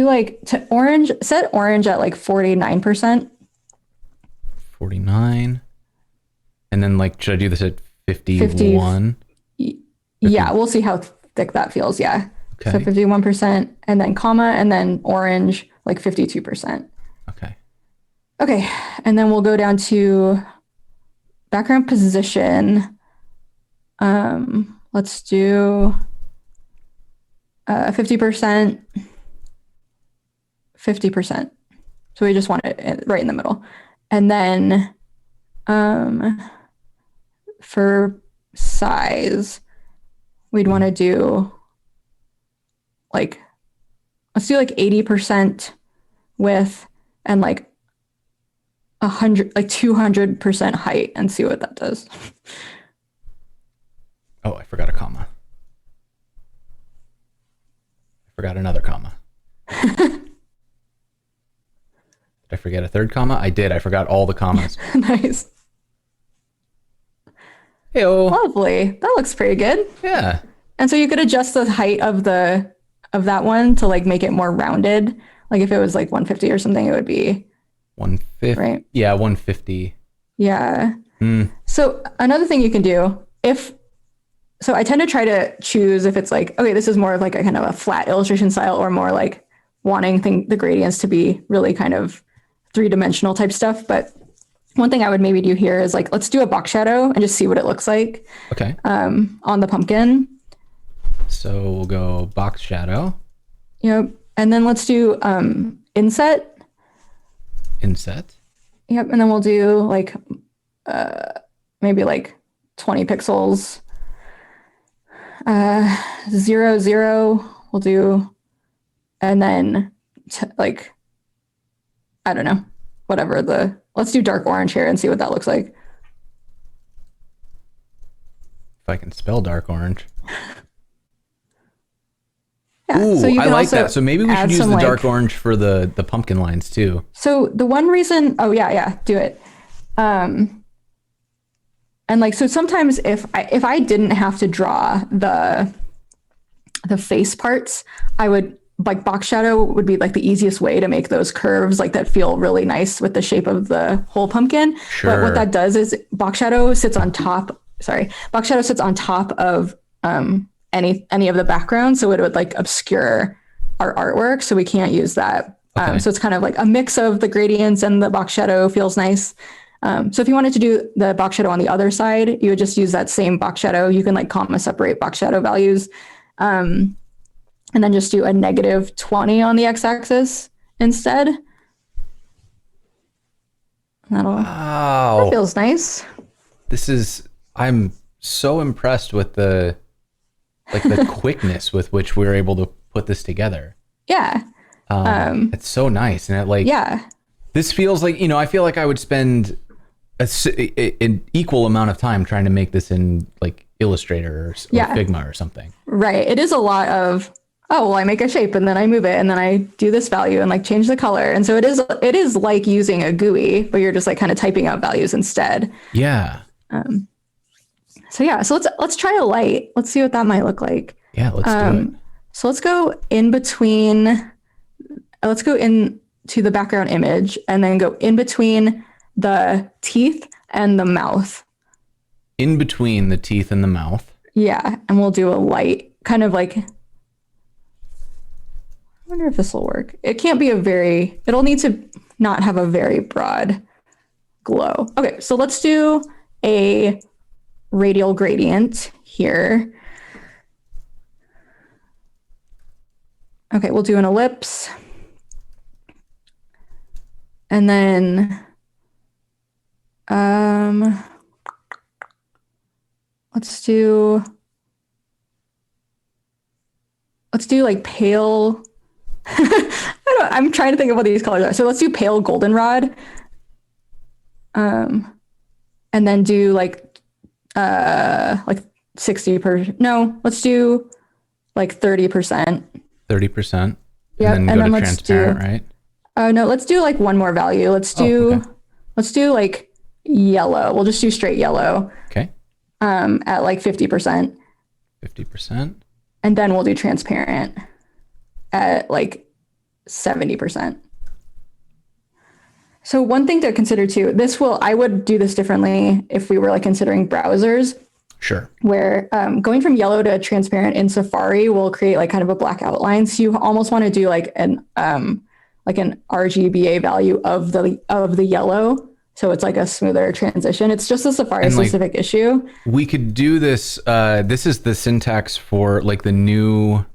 Speaker 2: like to orange. Set orange at like 49%.
Speaker 1: 49. And then like, should I do this at 51?
Speaker 2: 50. Yeah, we'll see how thick that feels. Yeah.
Speaker 1: Okay.
Speaker 2: So 51%, and then comma, and then orange like 52%.
Speaker 1: Okay.
Speaker 2: Okay, and then we'll go down to background position. Let's do 50%, 50%. So we just want it right in the middle. And then for size, we'd want to do like let's do like 80% width and like 200% height and see what that does.
Speaker 1: Oh, I forgot a comma. I forgot another comma. Did I forget a third comma? I did. I forgot all the commas.
Speaker 2: Nice.
Speaker 1: Hey-o.
Speaker 2: Lovely. That looks pretty good.
Speaker 1: Yeah.
Speaker 2: And so you could adjust the height of that one to like make it more rounded. Like if it was like 150 or something, it would be
Speaker 1: 150.
Speaker 2: right.
Speaker 1: Yeah, 150.
Speaker 2: Yeah. So another thing you can do so I tend to try to choose if it's like, okay, this is more of like a kind of a flat illustration style or more like wanting the gradients to be really kind of three-dimensional type stuff. But one thing I would maybe do here is like, let's do a box shadow and just see what it looks like.
Speaker 1: Okay.
Speaker 2: On the pumpkin.
Speaker 1: So we'll go box shadow.
Speaker 2: Yep. And then let's do inset.
Speaker 1: Inset.
Speaker 2: Yep. And then we'll do like maybe like 20 pixels. 0, 0 we'll do, and then like, I don't know, whatever let's do dark orange here and see what that looks like.
Speaker 1: If I can spell dark orange.
Speaker 2: Yeah,
Speaker 1: ooh,
Speaker 2: so you
Speaker 1: I
Speaker 2: can
Speaker 1: like
Speaker 2: also
Speaker 1: that. So maybe we should use
Speaker 2: some,
Speaker 1: the
Speaker 2: like,
Speaker 1: dark orange for the pumpkin lines too.
Speaker 2: So the one reason, oh yeah, do it. And like, so sometimes if I didn't have to draw the face parts, I would like box shadow would be like the easiest way to make those curves like that feel really nice with the shape of the whole pumpkin.
Speaker 1: Sure.
Speaker 2: But what that does is box shadow sits on top of any of the background, so it would like obscure our artwork, so we can't use that.
Speaker 1: Okay.
Speaker 2: So it's kind of like a mix of the gradients and the box shadow feels nice. So if you wanted to do the box shadow on the other side, you would just use that same box shadow. You can like comma separate box shadow values. And then just do a -20 on the x-axis instead. That feels nice.
Speaker 1: I'm so impressed with the quickness with which we were able to put this together.
Speaker 2: Yeah.
Speaker 1: It's so nice. And this feels like, I feel like I would spend an equal amount of time trying to make this in like Illustrator or Figma or something.
Speaker 2: Right. It is a lot of, I make a shape and then I move it and then I do this value and like change the color. And so it is like using a GUI, but you're just like kind of typing out values instead.
Speaker 1: Yeah.
Speaker 2: So let's try a light. Let's see what that might look like.
Speaker 1: Yeah, let's do it.
Speaker 2: So let's go into the background image and then go in between the teeth and the mouth.
Speaker 1: In between the teeth and the mouth.
Speaker 2: Yeah, and we'll do a light, kind of like, I wonder if this will work. It'll need to not have a very broad glow. Okay, so let's do a radial gradient here. Okay, we'll do an ellipse. And then let's do like pale. I'm trying to think of what these colors are. So let's do pale goldenrod. And then do like 60%. No, let's do like 30%.
Speaker 1: 30%.
Speaker 2: Yeah,
Speaker 1: and then go to transparent, right?
Speaker 2: No, let's do like one more value. Let's do like yellow. We'll just do straight yellow.
Speaker 1: Okay.
Speaker 2: At like 50%.
Speaker 1: 50%.
Speaker 2: And then we'll do transparent at like 70%. So one thing to consider too, I would do this differently if we were like considering browsers.
Speaker 1: Sure.
Speaker 2: Where going from yellow to transparent in Safari will create like kind of a black outline. So you almost want to do like an RGBA value of the yellow. So it's like a smoother transition. It's just a Safari specific issue.
Speaker 1: We could do this. This is the syntax for like the new,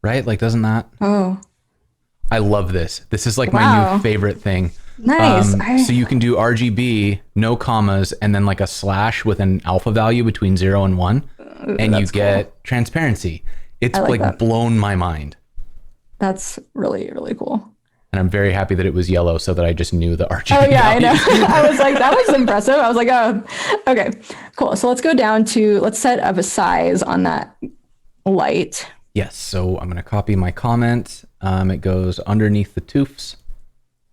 Speaker 1: right? Like, doesn't that?
Speaker 2: Oh,
Speaker 1: I love this. This is like my new favorite thing.
Speaker 2: Nice.
Speaker 1: So you can do RGB, no commas, and then like a slash with an alpha value between 0 and 1, and you get transparency. It's
Speaker 2: I like
Speaker 1: like
Speaker 2: that.
Speaker 1: blown my mind.
Speaker 2: That's really, really cool.
Speaker 1: And I'm very happy that it was yellow so that I just knew the RGB
Speaker 2: Oh yeah, I know.
Speaker 1: values.
Speaker 2: I was like, that was impressive. I was like, oh, okay, cool. So let's go down to, let's set up a size on that light.
Speaker 1: Yes, so I'm going to copy my comment. It goes underneath the toofs.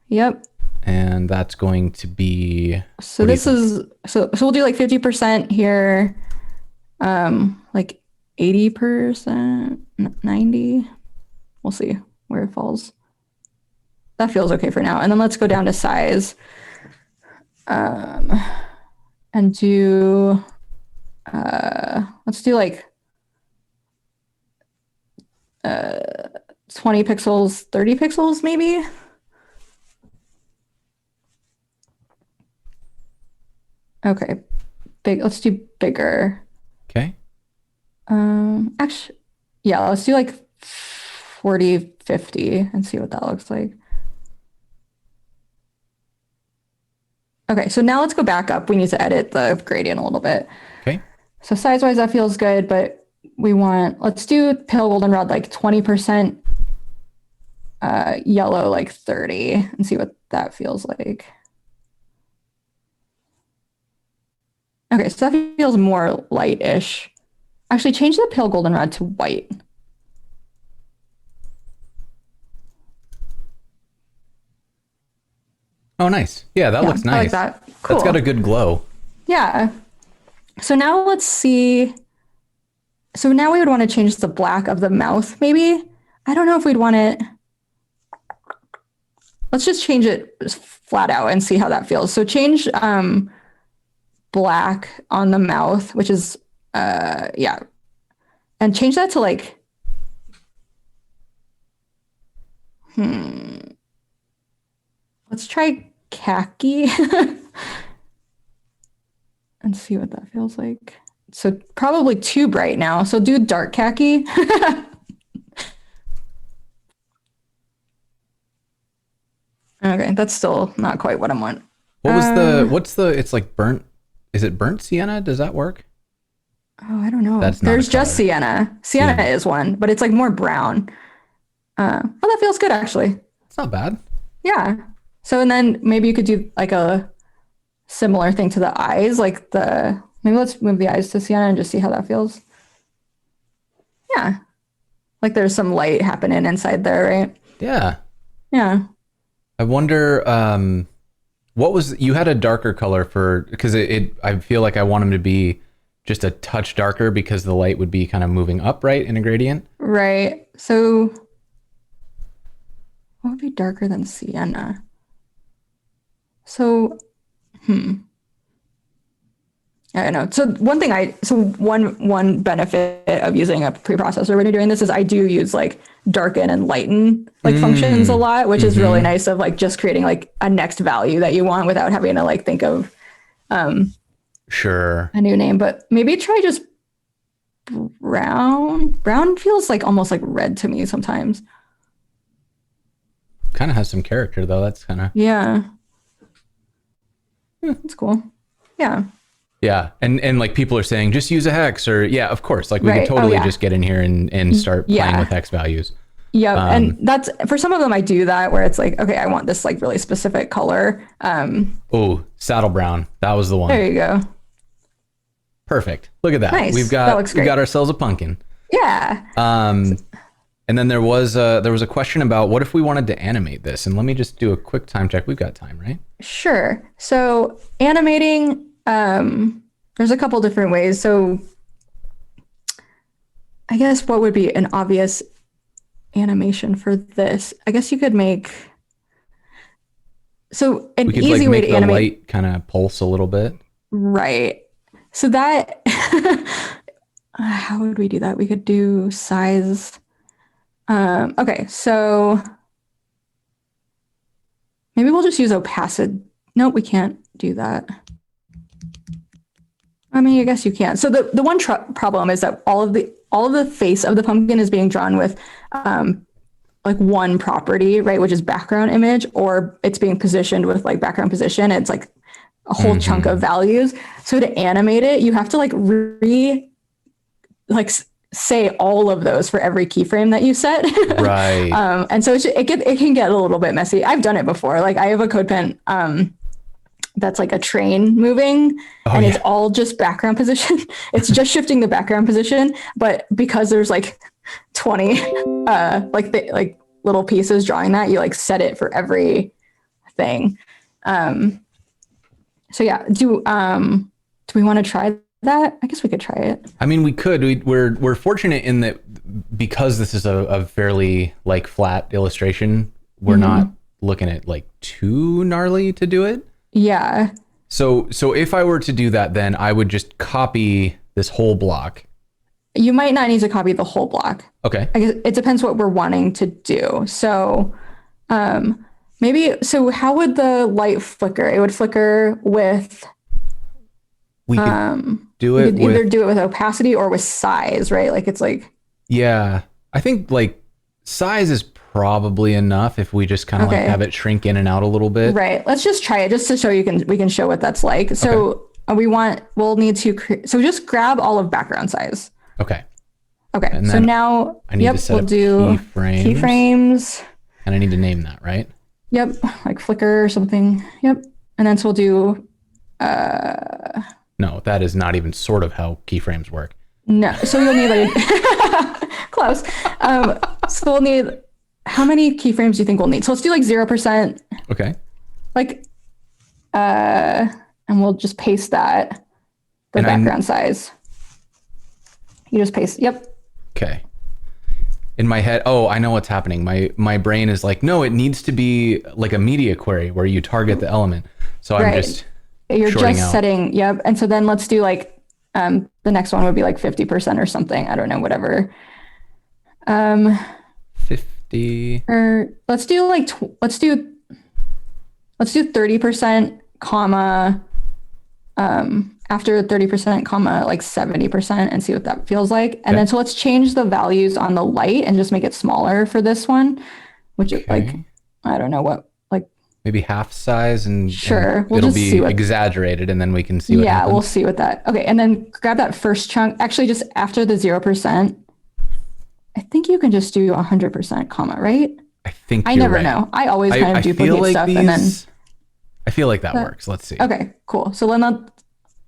Speaker 2: Yep.
Speaker 1: And that's going to be...
Speaker 2: So this is, so we'll do like 50% here, like 80%, 90. We'll see where it falls. That feels okay for now. And then let's go down to size, and do, let's do like 20 pixels, 30 pixels maybe. Okay, big. Let's do bigger.
Speaker 1: Okay.
Speaker 2: Actually, yeah, let's do like 40, 50 and see what that looks like. Okay, so now let's go back up. We need to edit the gradient a little bit.
Speaker 1: Okay.
Speaker 2: So size-wise, that feels good, but we want, let's do pale goldenrod like 20%, yellow like 30, and see what that feels like. Okay, so that feels more light-ish. Actually, change the pale goldenrod to white.
Speaker 1: Oh, nice. Yeah, that looks nice.
Speaker 2: I like that. Cool.
Speaker 1: That's got a good glow.
Speaker 2: Yeah. So now let's see. So now we would want to change the black of the mouth, maybe. I don't know if we'd want it. Let's just change it flat out and see how that feels. So change black on the mouth, which is, yeah. And change that to like, let's try khaki and see what that feels like. So probably too bright now. So do dark khaki. Okay, that's still not quite what I want.
Speaker 1: What was it's like burnt, is it burnt sienna? Does that work?
Speaker 2: Oh, I don't know.
Speaker 1: That's not
Speaker 2: There's
Speaker 1: a
Speaker 2: just
Speaker 1: color.
Speaker 2: sienna. Sienna is one, but it's like more brown. Oh, that feels good actually.
Speaker 1: It's not bad.
Speaker 2: Yeah. So, and then maybe you could do like a similar thing to the eyes, like maybe let's move the eyes to sienna and just see how that feels. Yeah. Like there's some light happening inside there, right?
Speaker 1: Yeah.
Speaker 2: Yeah.
Speaker 1: I wonder, you had a darker color because I feel like I want them to be just a touch darker because the light would be kind of moving up, right, in a gradient.
Speaker 2: Right. So what would be darker than sienna? So, I don't know. So one benefit of using a preprocessor when you're doing this is I do use like darken and lighten like functions a lot, which is really nice of like just creating like a next value that you want without having to like think of
Speaker 1: Sure.
Speaker 2: a new name. But maybe try just brown. Brown feels like almost like red to me sometimes.
Speaker 1: Kind of has some character though. That's kind of...
Speaker 2: Yeah. That's cool. Yeah.
Speaker 1: Yeah, and like people are saying, just use a hex, or yeah, of course, like we
Speaker 2: Right.
Speaker 1: could totally
Speaker 2: yeah.
Speaker 1: just get in here and start playing
Speaker 2: Yeah.
Speaker 1: with hex values.
Speaker 2: Yep. And that's, for some of them I do that where it's like, okay, I want this like really specific color.
Speaker 1: Oh, saddle brown. That was the one.
Speaker 2: There you go.
Speaker 1: Perfect. Look at that.
Speaker 2: Nice.
Speaker 1: We've
Speaker 2: That looks great.
Speaker 1: got ourselves a pumpkin.
Speaker 2: Yeah.
Speaker 1: And then there was a question about what if we wanted to animate this, and let me just do a quick time check. We've got time, right?
Speaker 2: Sure. So animating, there's a couple different ways. So I guess what would be an obvious animation for this? I guess you could make, so an
Speaker 1: We could
Speaker 2: easy
Speaker 1: like
Speaker 2: way
Speaker 1: make
Speaker 2: to
Speaker 1: the
Speaker 2: animate.
Speaker 1: light kind of pulse a little bit.
Speaker 2: Right. So that, how would we do that? We could do size. Okay, so maybe we'll just use opacity. Nope, we can't do that. I mean, I guess you can. So the one problem is that all of the face of the pumpkin is being drawn with like one property, right, which is background image, or it's being positioned with like background position. It's like a whole chunk of values. So to animate it, you have to like say all of those for every keyframe that you set.
Speaker 1: Right.
Speaker 2: And so it can get a little bit messy. I've done it before. Like I have a CodePen that's like a train moving, and it's all just background position. It's just shifting the background position, but because there's like 20 like little pieces drawing that, you like set it for every thing. So yeah, do we want to try that? I guess we could try it.
Speaker 1: I mean, we could. We're fortunate in that because this is a fairly like flat illustration, we're not looking at like too gnarly to do it.
Speaker 2: Yeah.
Speaker 1: So if I were to do that, then I would just copy this whole block.
Speaker 2: You might not need to copy the whole block.
Speaker 1: Okay.
Speaker 2: I guess it depends what we're wanting to do. So so how would the light flicker? It would flicker with
Speaker 1: we could do it
Speaker 2: with, either do it with opacity or with size, right? Like it's like,
Speaker 1: yeah, I think like size is probably enough if we just kind of like have it shrink in and out a little bit.
Speaker 2: Right. Let's just try it just to show we can show what that's like. So we'll need to so just grab all of background size.
Speaker 1: Okay.
Speaker 2: Okay. So now
Speaker 1: I need to set
Speaker 2: we'll
Speaker 1: up
Speaker 2: do keyframes.
Speaker 1: And I need to name that, right?
Speaker 2: Yep. Like flicker or something. Yep. And then so we'll do
Speaker 1: no, that is not even sort of how keyframes work.
Speaker 2: No. So you'll need like close. So we'll need, how many keyframes do you think we'll need? So let's do like 0%.
Speaker 1: Okay.
Speaker 2: Like and we'll just paste that, the background size. You just paste, yep.
Speaker 1: Okay. In my head, I know what's happening. My brain is like, no, it needs to be like a media query where you target the element. So I'm just
Speaker 2: setting, yep. And so then let's do like, the next one would be like 50% or something. I don't know, whatever.
Speaker 1: 50.
Speaker 2: Or let's do like, let's do 30%, comma, after 30%, comma, like 70% and see what that feels like. And then so let's change the values on the light and just make it smaller for this one, which is like, I don't know what, like
Speaker 1: maybe half size and
Speaker 2: we'll
Speaker 1: it'll
Speaker 2: just
Speaker 1: be exaggerated and then we can see what happens.
Speaker 2: We'll see what that. Okay. And then grab that first chunk. Actually, just after the 0%, I think you can just do 100%, comma, right?
Speaker 1: I
Speaker 2: never know. I always kind of duplicate stuff and then
Speaker 1: I feel like that works. Let's see.
Speaker 2: Okay, cool.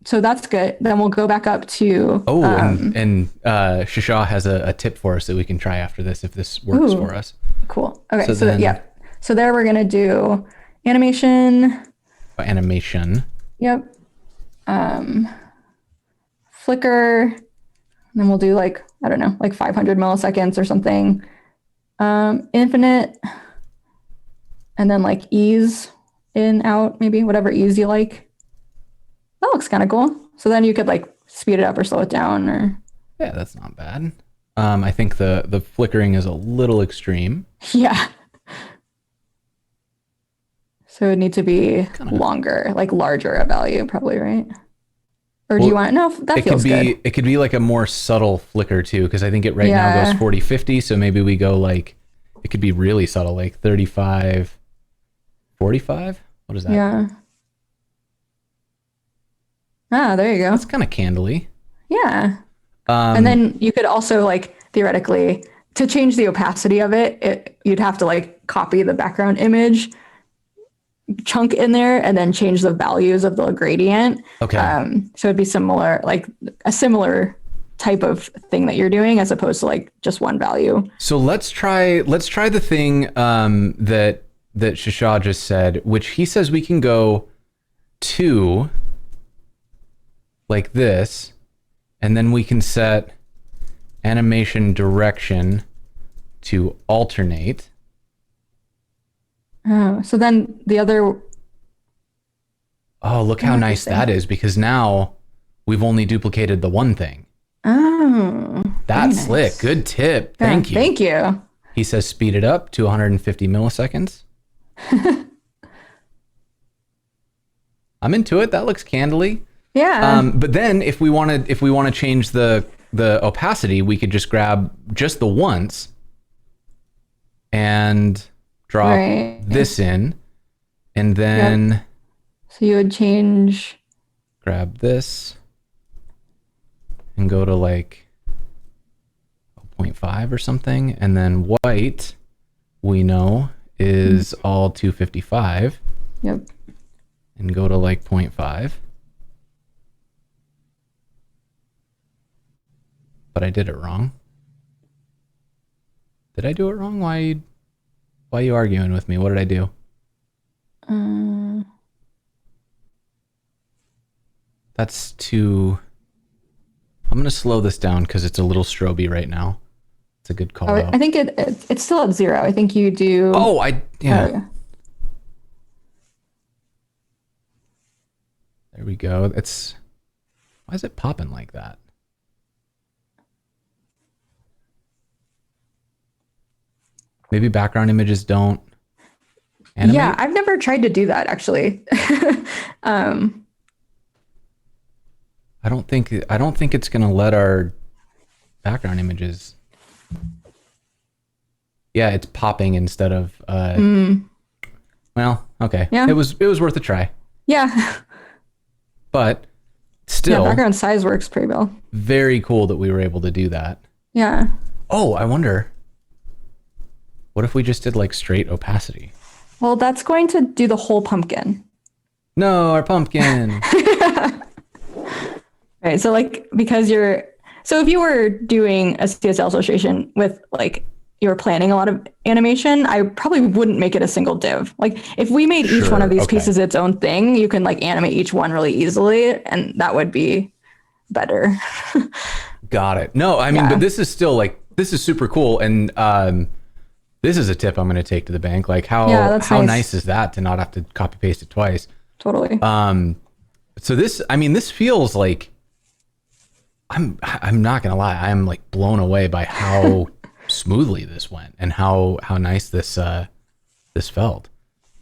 Speaker 2: So that's good. Then we'll go back up to.
Speaker 1: And Shasha has a tip for us that we can try after this if this works for us.
Speaker 2: Cool. Okay, so there we're gonna do animation.
Speaker 1: Animation.
Speaker 2: Yep. Flicker. And then we'll do like, I don't know, like 500 milliseconds or something. Infinite. And then like ease in, out, maybe whatever ease you like. That looks kind of cool. So then you could like speed it up or slow it down or.
Speaker 1: Yeah, that's not bad. I think the flickering is a little extreme.
Speaker 2: Yeah. So it would need to be longer, like larger a value probably, right? Or do you want, no, that feels good.
Speaker 1: It could be like a more subtle flicker too, because I think it now goes 40, 50. So maybe we go like, it could be really subtle, like 35, 45. What is that?
Speaker 2: Yeah. Ah, there you go.
Speaker 1: That's kind of candly.
Speaker 2: Yeah. And then you could also like theoretically, to change the opacity of it, you'd have to like copy the background image chunk in there and then change the values of the gradient.
Speaker 1: Okay.
Speaker 2: So it'd be similar, like a similar type of thing that you're doing as opposed to like just one value.
Speaker 1: So let's try the thing that Shasha just said, which he says we can go to like this, and then we can set animation direction to alternate.
Speaker 2: Oh, so then the other.
Speaker 1: Oh, look how nice that is, because now we've only duplicated the one thing.
Speaker 2: Oh,
Speaker 1: that's slick. Good tip. Thank you.
Speaker 2: Thank you.
Speaker 1: He says speed it up to 150 milliseconds. I'm into it. That looks candly.
Speaker 2: Yeah.
Speaker 1: But then if we want to change the opacity, we could just grab just the once and drop this in, and then
Speaker 2: so you would
Speaker 1: grab this and go to like 0.5 or something. And then white, we know, is all 255.
Speaker 2: Yep.
Speaker 1: And go to like 0.5. But I did it wrong. Did I do it wrong? Why are you arguing with me? What did I do? That's too... I'm going to slow this down because it's a little stroby right now. It's a good call out.
Speaker 2: I think it's still at 0. I think you do...
Speaker 1: Yeah. There we go. Why is it popping like that? Maybe background images don't animate?
Speaker 2: Yeah, I've never tried to do that actually.
Speaker 1: I don't think it's going to let our background images. Yeah, it's popping instead of well, okay.
Speaker 2: Yeah.
Speaker 1: It was worth a try.
Speaker 2: Yeah.
Speaker 1: But still,
Speaker 2: background size works pretty well.
Speaker 1: Very cool that we were able to do that.
Speaker 2: Yeah.
Speaker 1: Oh, I wonder, what if we just did like straight opacity?
Speaker 2: Well, that's going to do the whole pumpkin.
Speaker 1: No, our pumpkin.
Speaker 2: Right. So like, so if you were doing a CSS illustration with like, you were planning a lot of animation, I probably wouldn't make it a single div. Like if we made each one of these pieces its own thing, you can like animate each one really easily, and that would be better.
Speaker 1: Got it. No, I mean, but this is still like, this is super cool. And this is a tip I'm going to take to the bank. Like how nice is that to not have to copy paste it twice?
Speaker 2: Totally.
Speaker 1: So this feels like, I'm not going to lie. I'm like blown away by how smoothly this went and how nice this felt.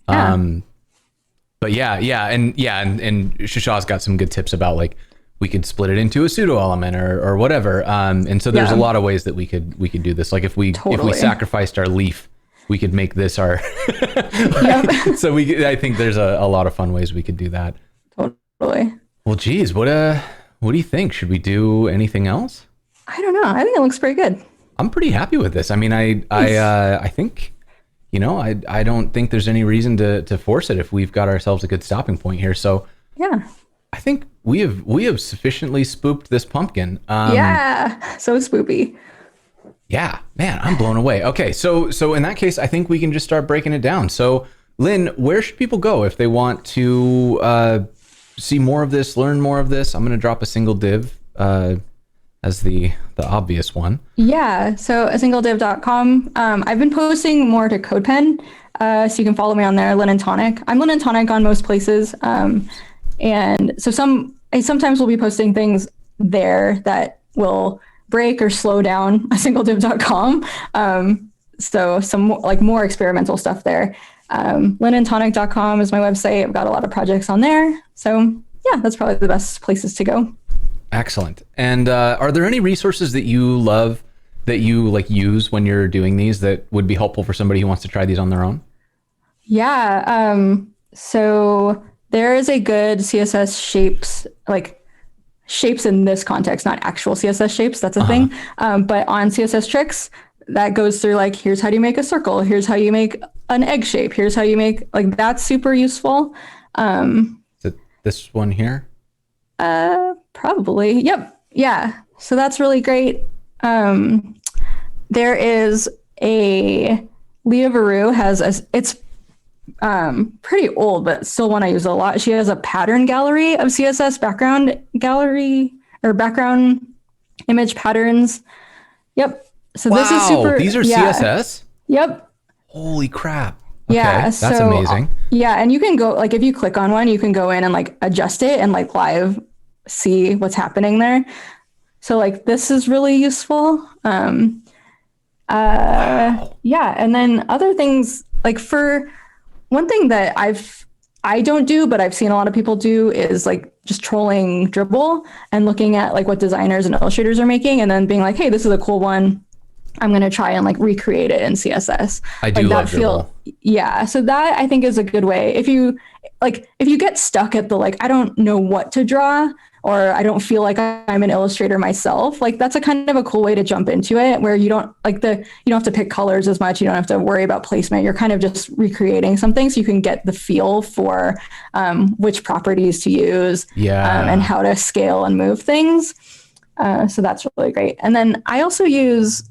Speaker 2: Yeah.
Speaker 1: But and Shasha's got some good tips about like, we could split it into a pseudo element or whatever. And so there's a lot of ways that we could do this. Like if we sacrificed our leaf, we could make this our, so I think there's a lot of fun ways we could do that.
Speaker 2: Totally.
Speaker 1: Well, geez, what do you think? Should we do anything else?
Speaker 2: I don't know. I think it looks pretty good.
Speaker 1: I'm pretty happy with this. I mean, I think, I don't think there's any reason to force it if we've got ourselves a good stopping point here. So
Speaker 2: yeah,
Speaker 1: I think we have sufficiently spooped this pumpkin.
Speaker 2: Yeah, so spoopy.
Speaker 1: Yeah, man, I'm blown away. Okay, so in that case, I think we can just start breaking it down. So, Lynn, where should people go if they want to see more of this, learn more of this? I'm going to drop a single div as the obvious one. Yeah, so singlediv.com. I've been posting more to CodePen, so you can follow me on there, Lynn and Tonic. I'm Lynn and Tonic on most places. And so I sometimes will be posting things there that will break or slow down a singlediv.com. So some more experimental stuff there. Lynnandtonic.com is my website. I've got a lot of projects on there. So yeah, that's probably the best places to go. Excellent. And are there any resources that you love that you like use when you're doing these that would be helpful for somebody who wants to try these on their own? Yeah. So there is a good CSS shapes, like shapes in this context, not actual CSS shapes. That's a thing. But on CSS tricks, that goes through like, here's how you make a circle. Here's how you make an egg shape. Here's how you make, like, that's super useful. Is it this one here? Probably. Yep. Yeah. So that's really great. There is a Leah Veru it's pretty old, but still one I use a lot. She has a pattern gallery of CSS background image patterns. Yep. So this is super. These are CSS? Yep. Holy crap. Okay, yeah. That's amazing. Yeah. And you can go, like, if you click on one, you can go in and like adjust it and like live see what's happening there. So like this is really useful. Wow. Yeah. And then other things, like for one thing that I don't do, but I've seen a lot of people do is like just trolling Dribble and looking at like what designers and illustrators are making and then being like, hey, this is a cool one. I'm going to try and like recreate it in CSS. I do love Dribble. Yeah. So that I think is a good way. If you
Speaker 2: like if you get stuck at the like I don't know what to draw, or I don't feel like I'm an illustrator myself, like that's a kind of a cool way to jump into it, where you don't have to pick colors as much. You don't have to worry about placement. You're kind of just recreating something, so you can get the feel for which properties to use, and how to scale and move things. So that's really great. And then I also use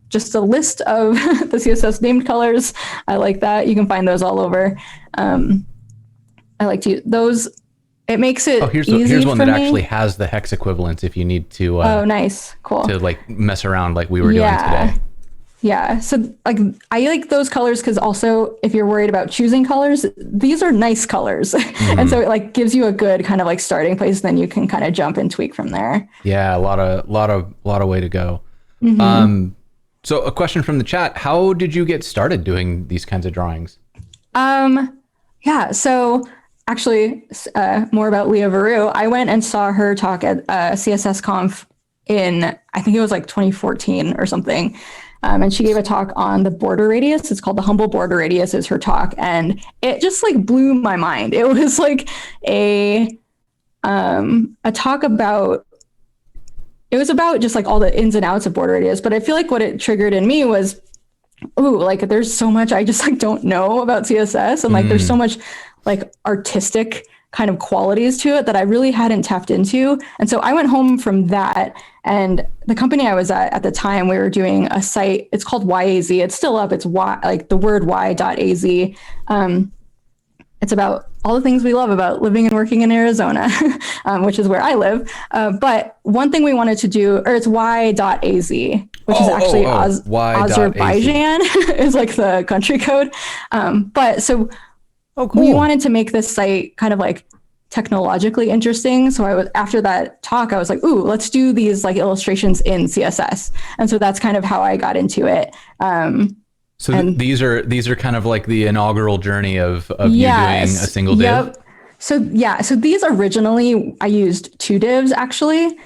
Speaker 2: just a list of the CSS named colors. I like that. You can find those all over. I like to use those. It makes it
Speaker 1: here's one that
Speaker 2: me.
Speaker 1: Actually has the hex equivalents if you need to.
Speaker 2: Oh, nice. Cool.
Speaker 1: To like mess around like we were doing today.
Speaker 2: Yeah. So like I like those colors because also if you're worried about choosing colors, these are nice colors. And so it like gives you a good kind of like starting place. Then you can kind of jump and tweak from there.
Speaker 1: Yeah. A lot of way to go. So a question from the chat: how did you get started doing these kinds of drawings?
Speaker 2: Yeah. So actually, more about Leah Veru. I went and saw her talk at CSS Conf in, I think it was like 2014 or something. And she gave a talk on the border radius. It's called The Humble Border Radius is her talk. And it just like blew my mind. It was like a talk about, it was about just like all the ins and outs of border radius. But I feel like what it triggered in me was, ooh, like there's so much I just like don't know about CSS. And like there's so much like artistic kind of qualities to it that I really hadn't tapped into. And so I went home from that, and the company I was at the time, we were doing a site, it's called YAZ. It's still up. It's like the word y.az. It's about all the things we love about living and working in Arizona, which is where I live. But one thing we wanted to do, or it's y.az, which is actually Azerbaijan is like the country code. But so cool. We wanted to make this site kind of like technologically interesting. So after that talk, I was like, ooh, let's do these like illustrations in CSS. And so that's kind of how I got into it.
Speaker 1: These are kind of like the inaugural journey of you doing a single div.
Speaker 2: Yep. So these originally I used 2 divs actually,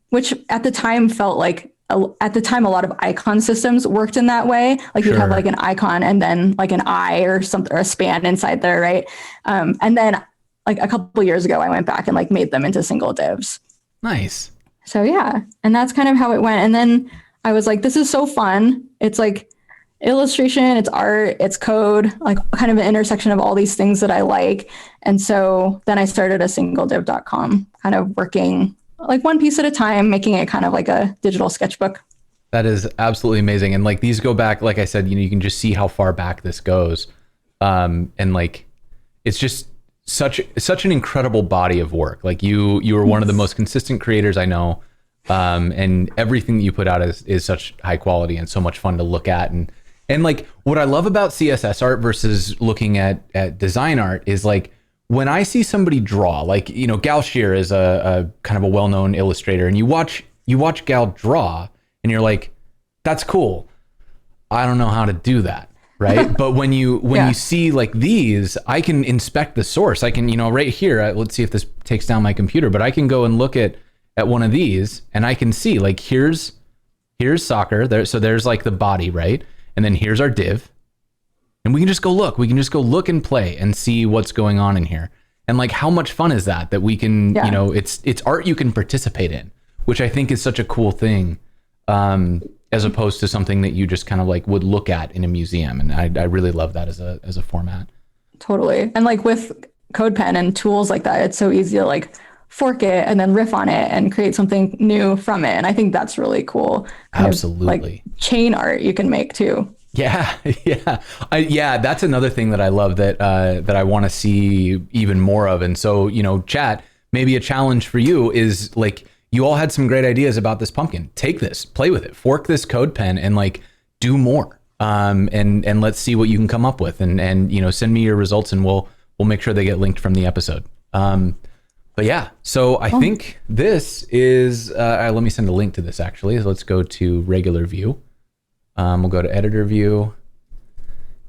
Speaker 2: which at the time felt like a lot of icon systems worked in that way. Like you'd have like an icon and then like an eye or something, or a span inside there, right? And then like a couple of years ago, I went back and like made them into single divs.
Speaker 1: Nice.
Speaker 2: So yeah, and that's kind of how it went. And then I was like, this is so fun. It's like illustration, it's art, it's code, like kind of an intersection of all these things that I like. And so then I started a singlediv.com, kind of working like one piece at a time, making it kind of like a digital sketchbook.
Speaker 1: That is absolutely amazing. And like these go back, like I said, you can just see how far back this goes. And like, it's just such an incredible body of work. Like you are one of the most consistent creators I know. And everything that you put out is such high quality and so much fun to look at. And like, what I love about CSS art versus looking at design art is like, when I see somebody draw, like, Gal Shear is a kind of a well-known illustrator, and you watch Gal draw and you're like, that's cool. I don't know how to do that. Right. But when you see like these, I can inspect the source. I can, right here, let's see if this takes down my computer, but I can go and look at one of these and I can see like, here's soccer there. So there's like the body, right? And then here's our div. And we can just go look. We can just go look and play and see what's going on in here. And like, how much fun is that we can, it's art you can participate in, which I think is such a cool thing, as opposed to something that you just kind of like would look at in a museum. And I really love that as a format.
Speaker 2: Totally. And like with CodePen and tools like that, it's so easy to like fork it and then riff on it and create something new from it. And I think that's really cool.
Speaker 1: Absolutely.
Speaker 2: Like chain art you can make too.
Speaker 1: Yeah. That's another thing that I love that I want to see even more of. And so, chat, maybe a challenge for you is like, you all had some great ideas about this pumpkin. Take this, play with it, fork this CodePen and like do more. And let's see what you can come up with and send me your results and we'll make sure they get linked from the episode. But yeah, so I think this is, let me send a link to this actually. So let's go to regular view. We'll go to editor view.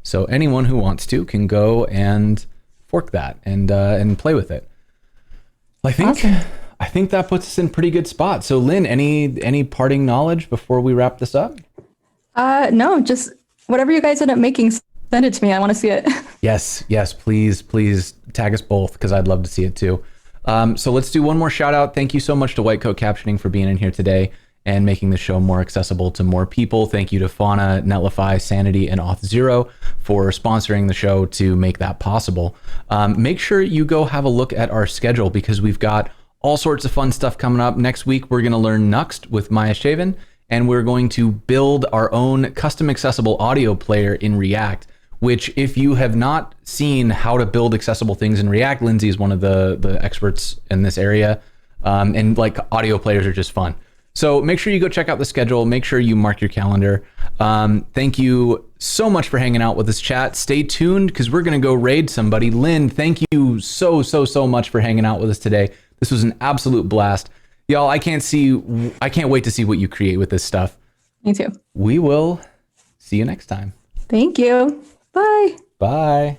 Speaker 1: So anyone who wants to can go and fork that and play with it. I think that puts us in pretty good spot. So Lynn, any parting knowledge before we wrap this up?
Speaker 2: No, just whatever you guys end up making, Send it to me. I want to see it.
Speaker 1: Yes, please tag us both because I'd love to see it too. So let's do one more shout out. Thank you so much to White Coat Captioning for being in here today and making the show more accessible to more people. Thank you to Fauna, Netlify, Sanity, and Auth0 for sponsoring the show to make that possible. Make sure you go have a look at our schedule because we've got all sorts of fun stuff coming up. Next week, we're going to learn Nuxt with Maya Shaven, and we're going to build our own custom accessible audio player in React, which if you have not seen how to build accessible things in React, Lindsay is one of the experts in this area. And like audio players are just fun. So make sure you go check out the schedule. Make sure you mark your calendar. Thank you so much for hanging out with us, chat. Stay tuned because we're going to go raid somebody. Lynn, thank you so much for hanging out with us today. This was an absolute blast. Y'all, I can't wait to see what you create with this stuff.
Speaker 2: Me too.
Speaker 1: We will see you next time.
Speaker 2: Thank you. Bye.
Speaker 1: Bye.